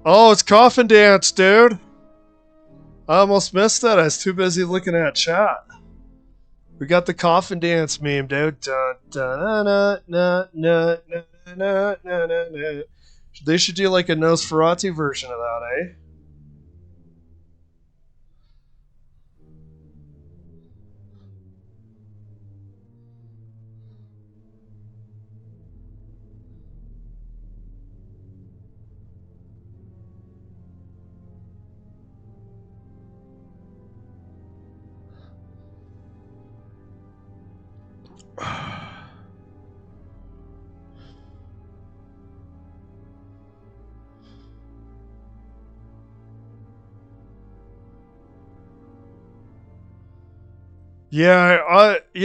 Oh, it's Coffin Dance, dude. I almost missed that. I was too busy looking at chat. We got the Coffin Dance meme, dude. Dun, dun, na, na, na, na, na, na, na, na. They should do like a Nosferatu version of that, eh?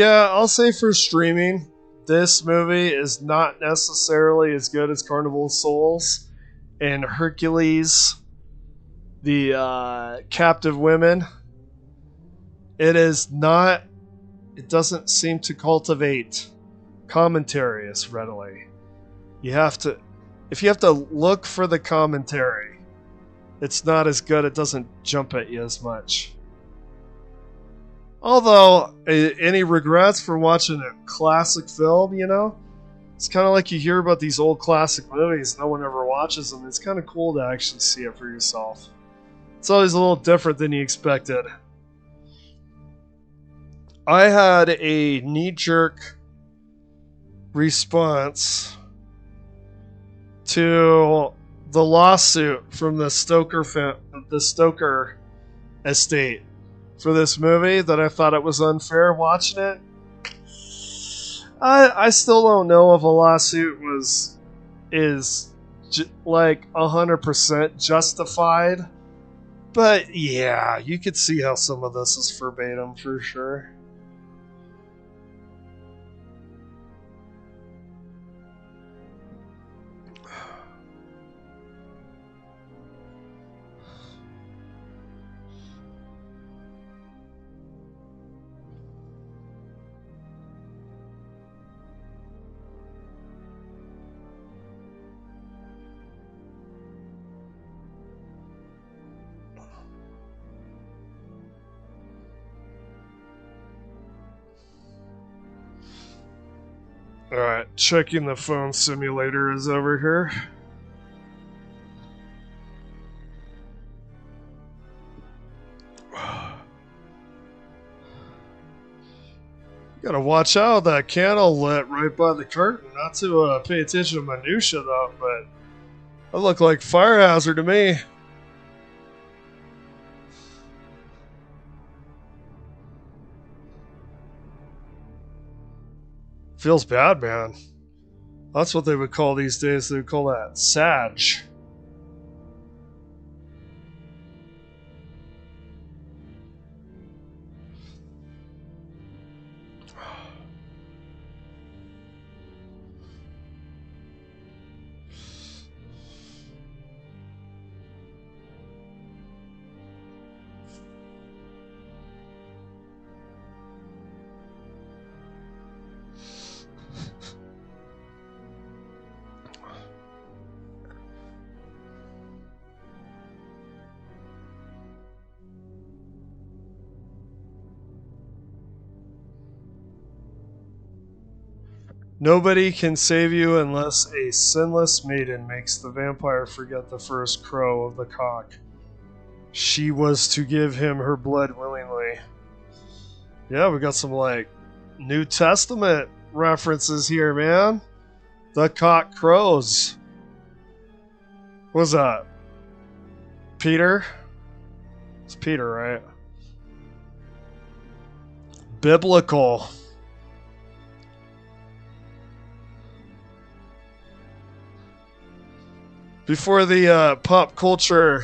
I'll say for streaming, this movie is not necessarily as good as Carnival of Souls and Hercules, the Captive Women. It is not. It doesn't seem to cultivate commentary as readily. If you have to look for the commentary, it's not as good. It doesn't jump at you as much. Although, any regrets for watching a classic film, you know? It's kind of like you hear about these old classic movies, no one ever watches them. It's kind of cool to actually see it for yourself. It's always a little different than you expected. I had a knee-jerk response to the lawsuit from the Stoker estate for this movie that I thought it was unfair watching it. I still don't know if a lawsuit is like 100% justified, but yeah, you could see how some of this is verbatim for sure. Alright, checking the phone simulator is over here. Gotta watch out, that candle lit right by the curtain. Not to pay attention to minutia though, but that looked like fire hazard to me. Feels bad, man. That's what they would call these days. They would call that Sag. Nobody can save you unless a sinless maiden makes the vampire forget the first crow of the cock. She was to give him her blood willingly. Yeah, we got some, like, New Testament references here, man. The cock crows. What was that? Peter? It's Peter, right? Biblical. Before the pop culture,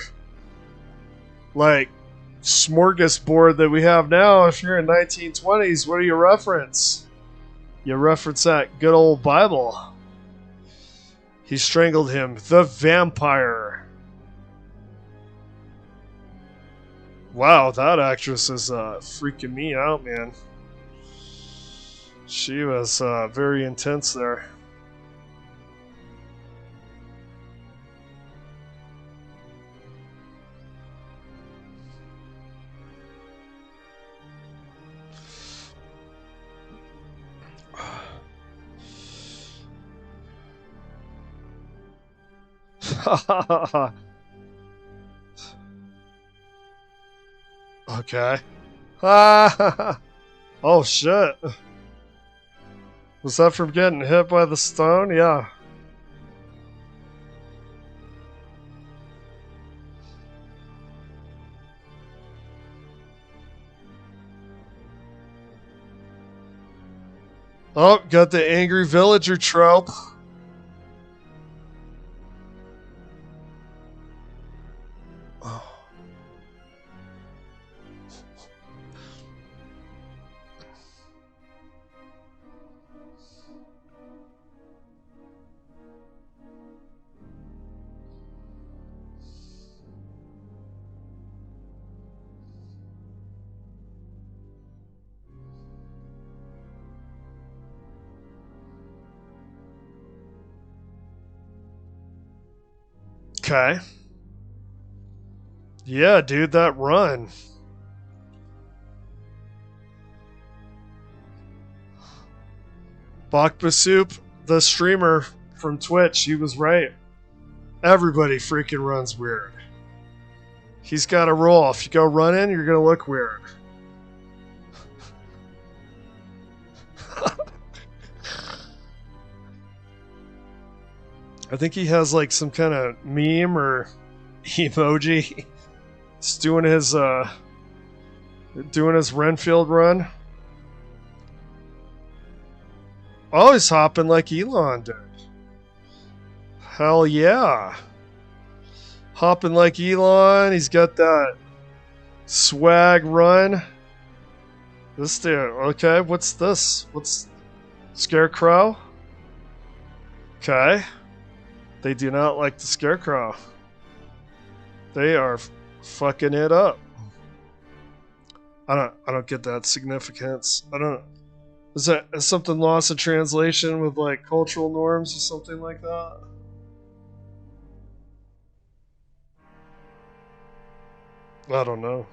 like, smorgasbord that we have now, if you're in 1920s, what do you reference? You reference that good old Bible. He strangled him, the vampire. Wow, that actress is freaking me out, man. She was very intense there. Okay. Oh shit. Was that from getting hit by the stone? Yeah. Oh, got the angry villager trope. Okay. Yeah, dude, that run. Bakbasoup, the streamer from Twitch, he was right. Everybody freaking runs weird. He's got a roll. If you go running, you're going to look weird. I think he has like some kind of meme or emoji. He's doing his Renfield run. Oh, he's hopping like Elon did. Hell yeah. Hopping like Elon. He's got that swag run. This dude. Okay, what's this? What's Scarecrow? Okay. They do not like the Scarecrow. They are fucking it up. I don't get that significance. I don't. Is something lost in translation with like cultural norms or something like that? I don't know.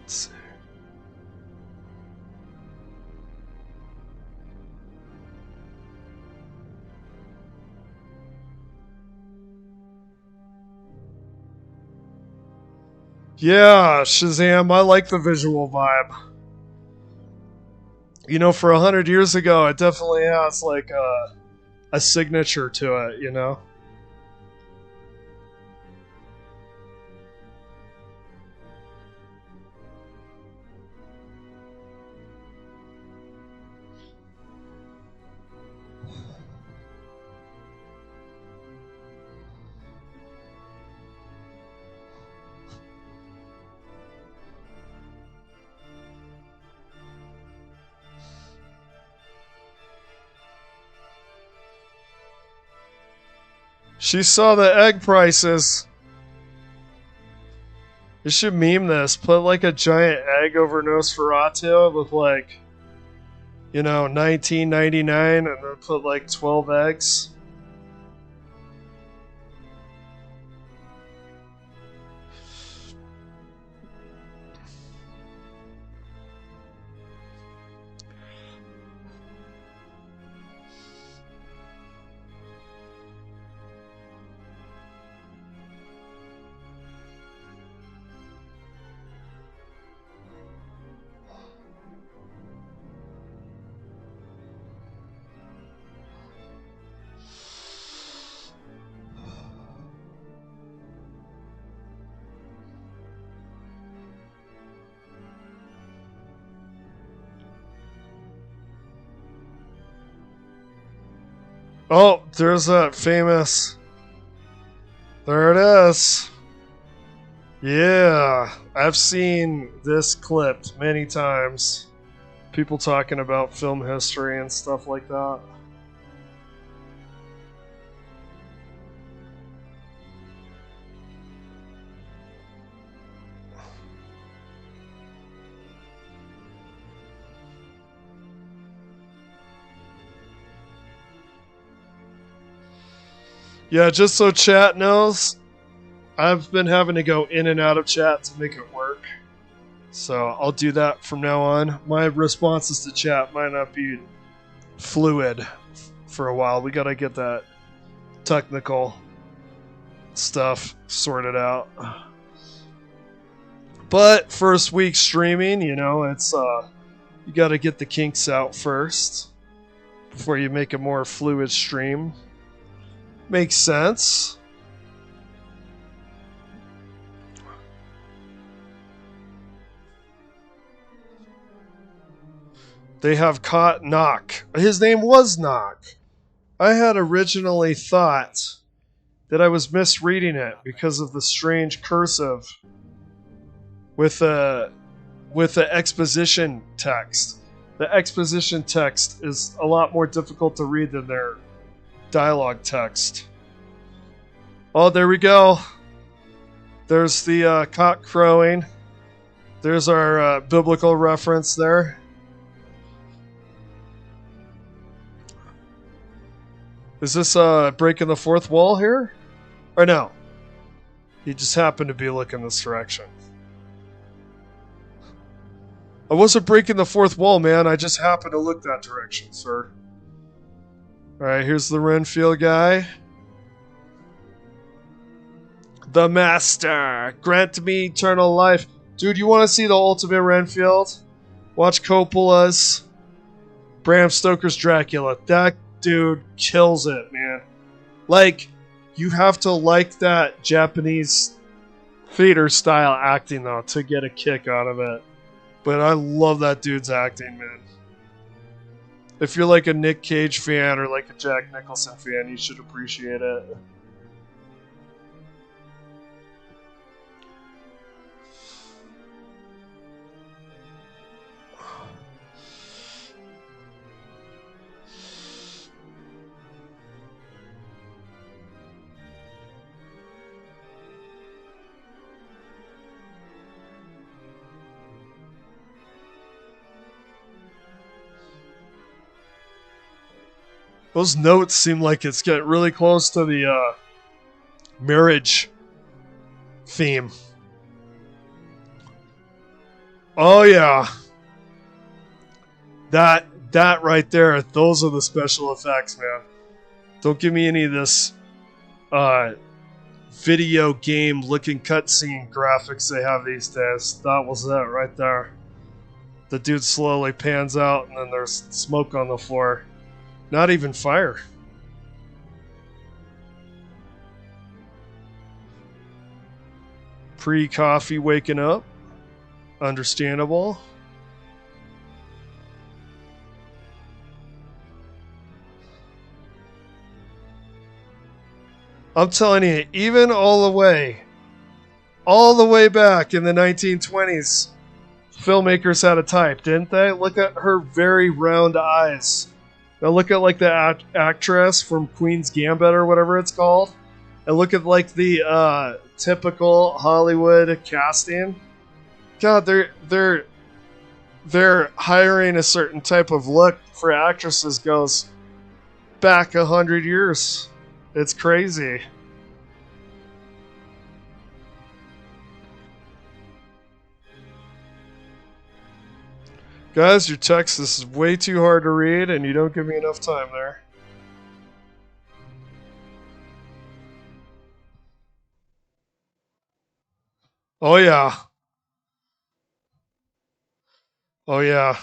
Let's see. Yeah, Shazam, I like the visual vibe. You know, for 100 years ago, it definitely has like a signature to it, you know? She saw the egg prices. You should meme this. Put like a giant egg over Nosferatu with like, you know, 19.99, and then put like 12 eggs. Oh, there's that famous. There it is. Yeah, I've seen this clipped many times. People talking about film history and stuff like that. Yeah, just so chat knows, I've been having to go in and out of chat to make it work. So I'll do that from now on. My responses to chat might not be fluid for a while. We gotta get that technical stuff sorted out. But first week streaming, you know, it's you gotta get the kinks out first before you make a more fluid stream. Makes sense. They have caught Knock. His name was Knock. I had originally thought that I was misreading it because of the strange cursive with the exposition text. The exposition text is a lot more difficult to read than their dialogue text. Oh, there we go. There's the cock crowing. There's our biblical reference there. Is this breaking the fourth wall here? Or no? He just happened to be looking this direction. I wasn't breaking the fourth wall, man. I just happened to look that direction, sir. Alright, here's the Renfield guy. The Master, grant me eternal life. Dude, you want to see the ultimate Renfield? Watch Coppola's Bram Stoker's Dracula. That dude kills it, man. Like, you have to like that Japanese theater style acting, though, to get a kick out of it. But I love that dude's acting, man. If you're like a Nick Cage fan or like a Jack Nicholson fan, you should appreciate it. Those notes seem like it's getting really close to the marriage theme. Oh yeah. That right there, those are the special effects, man. Don't give me any of this video game looking cutscene graphics they have these days. That was it right there. The dude slowly pans out and then there's smoke on the floor. Not even fire. Pre-coffee waking up. Understandable. I'm telling you, even all the way back in the 1920s, filmmakers had a type, didn't they? Look at her very round eyes. Now look at like the actress from Queen's Gambit or whatever it's called. and look at like the typical Hollywood casting. God, they're hiring a certain type of look for actresses goes back 100 years. It's crazy. Guys, your text this is way too hard to read, and you don't give me enough time there. Oh yeah. Oh yeah.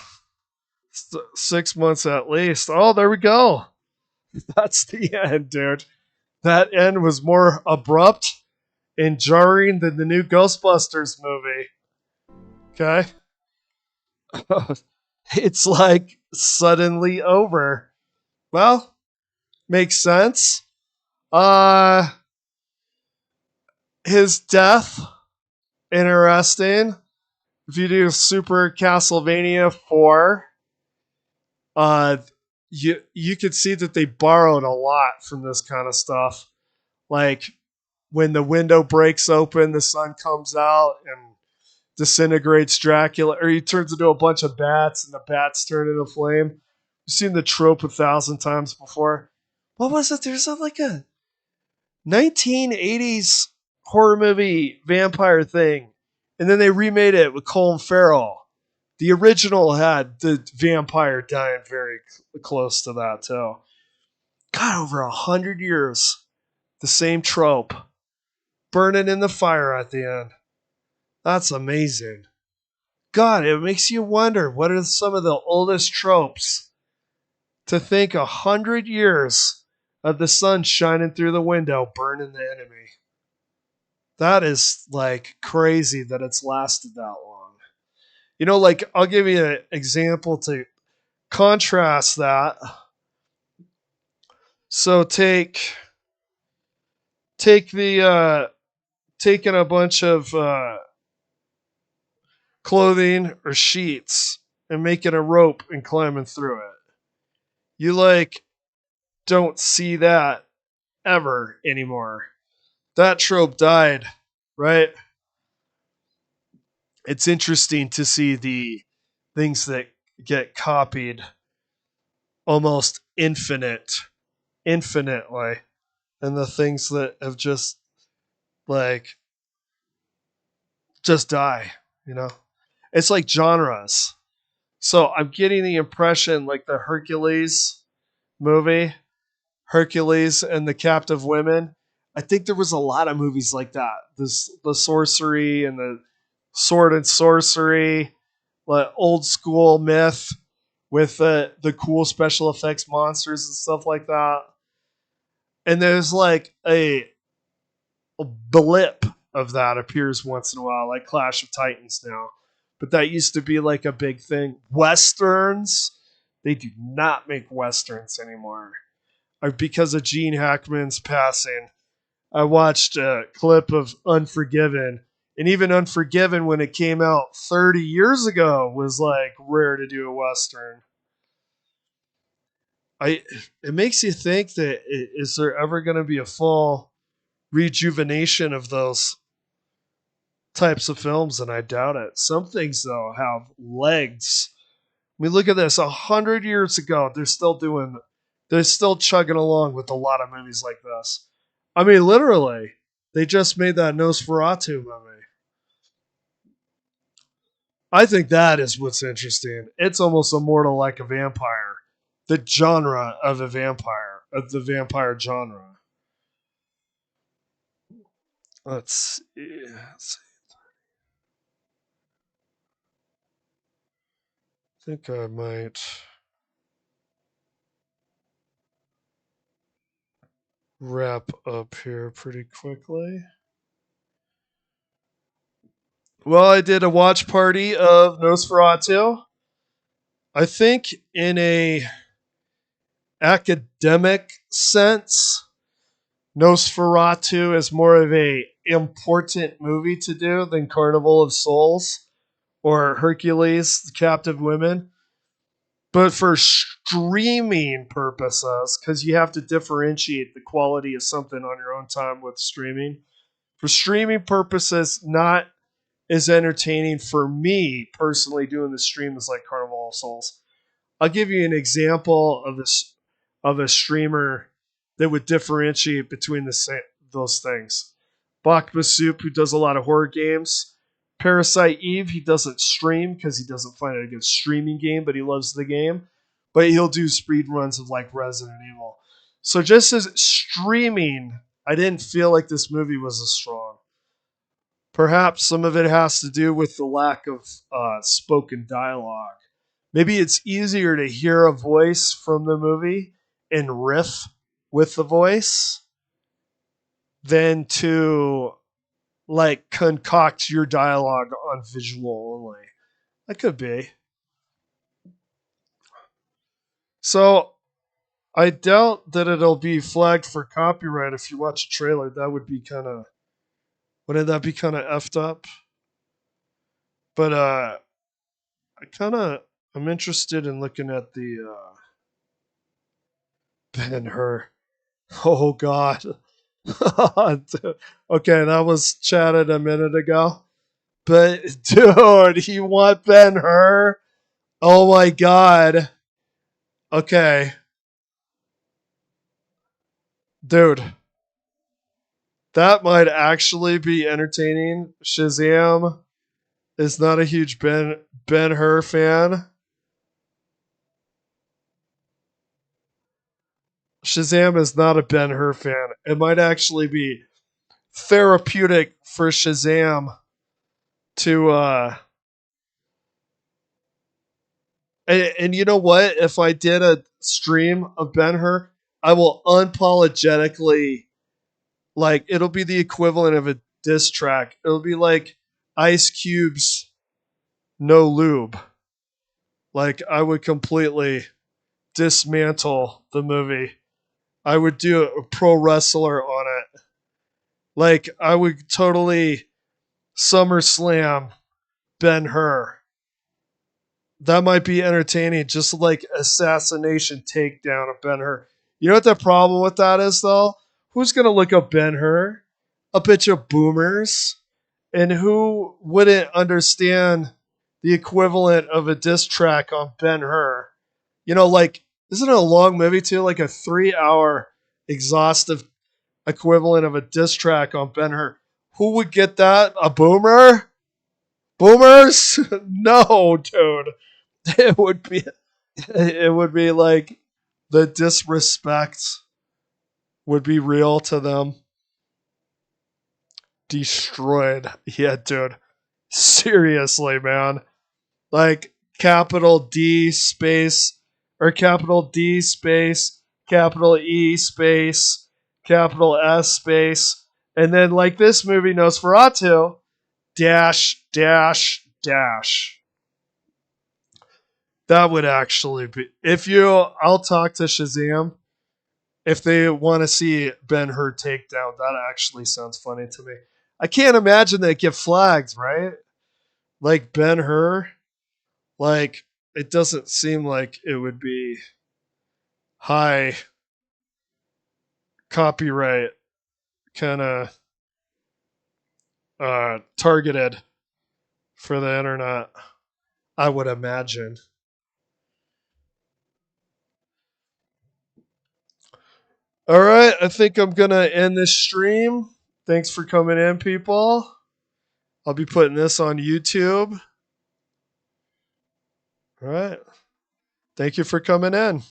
6 months at least. Oh, there we go. That's the end, dude. That end was more abrupt and jarring than the new Ghostbusters movie. Okay? It's like suddenly over. Well, makes sense. Uh his death, interesting. If you do Super Castlevania 4, uh you could see that they borrowed a lot from this kind of stuff. Like when the window breaks open, the sun comes out and disintegrates Dracula, or he turns into a bunch of bats and the bats turn into flame. You've seen the trope 1,000 times before. What was it? There's like a 1980s horror movie vampire thing, and then they remade it with Colin Farrell. The original had the vampire dying very close to that too. God, over 100 years, the same trope, burning in the fire at the end. That's amazing. God, it makes you wonder what are some of the oldest tropes. To think 100 years of the sun shining through the window, burning the enemy. That is like crazy that it's lasted that long. You know, like I'll give you an example to contrast that. So take the taking a bunch of clothing or sheets and making a rope and climbing through it. You like don't see that ever anymore. That trope died, right? It's interesting to see the things that get copied almost infinitely, and the things that have like just die, you know? It's like genres. So I'm getting the impression like the Hercules movie, Hercules and the Captive Women. I think there was a lot of movies like that. The sorcery and the sword and sorcery, like old school myth with the cool special effects monsters and stuff like that. And there's like a blip of that appears once in a while, like Clash of Titans now. But that used to be like a big thing. Westerns, they do not make westerns anymore. Because of Gene Hackman's passing, I watched a clip of Unforgiven, and even Unforgiven, when it came out 30 years ago, was like rare to do a western. It makes you think that is there ever going to be a full rejuvenation of those types of films, and I doubt it. Some things though have legs. I mean, look at this. 100 years ago, they're still chugging along with a lot of movies like this. I mean, literally, they just made that Nosferatu movie. I think that is what's interesting. It's almost immortal like a vampire. The genre of a vampire, of the vampire genre. Let's see. I think I might wrap up here pretty quickly. Well, I did a watch party of Nosferatu. I think in a academic sense, Nosferatu is more of a important movie to do than Carnival of Souls or Hercules, the Captive Women. But for streaming purposes, because you have to differentiate the quality of something on your own time with streaming. For streaming purposes, not as entertaining for me personally doing the stream as like Carnival of Souls. I'll give you an example of this of a streamer that would differentiate between those things. Bach Soup, who does a lot of horror games. Parasite Eve, he doesn't stream because he doesn't find it a good streaming game, but he loves the game. But he'll do speed runs of like Resident Evil. So just as streaming, I didn't feel like this movie was as strong. Perhaps some of it has to do with the lack of spoken dialogue. Maybe it's easier to hear a voice from the movie and riff with the voice than to like concoct your dialogue on visual only. That could be. So I doubt that it'll be flagged for copyright if you watch a trailer. That would be kind of, wouldn't that be kind of effed up? But I'm interested in looking at the Ben-Hur. Oh God. Okay, that was chatted a minute ago. But dude, you want Ben-Hur? Oh my God. Okay. Dude. That might actually be entertaining. Shazam is not a huge Ben-Hur fan. Shazam is not a Ben-Hur fan. It might actually be therapeutic for Shazam to and you know what? If I did a stream of Ben-Hur, I will unapologetically, like, it'll be the equivalent of a diss track. It'll be like Ice Cube's No Lube. Like, I would completely dismantle the movie. I would do a pro wrestler on it. Like, I would totally SummerSlam Ben-Hur. That might be entertaining, just like assassination takedown of Ben-Hur. You know what the problem with that is, though? Who's going to look up Ben-Hur? A bunch of boomers. And who wouldn't understand the equivalent of a diss track on Ben-Hur? You know, like, isn't it a long movie, too? Like a 3-hour exhaustive equivalent of a diss track on Ben-Hur. Who would get that? A boomer? Boomers? No, dude. It would be like the disrespect would be real to them. Destroyed. Yeah, dude. Seriously, man. Like capital D space or capital D space, capital E space, capital S space, and then like this movie Nosferatu, dash, dash, dash. That would actually be, I'll talk to Shazam. If they want to see Ben-Hur takedown, that actually sounds funny to me. I can't imagine they get flagged, right? Like Ben-Hur, like it doesn't seem like it would be high copyright kind of targeted for the internet, I would imagine. All right, I think I'm going to end this stream. Thanks for coming in, people. I'll be putting this on YouTube. All right. Thank you for coming in.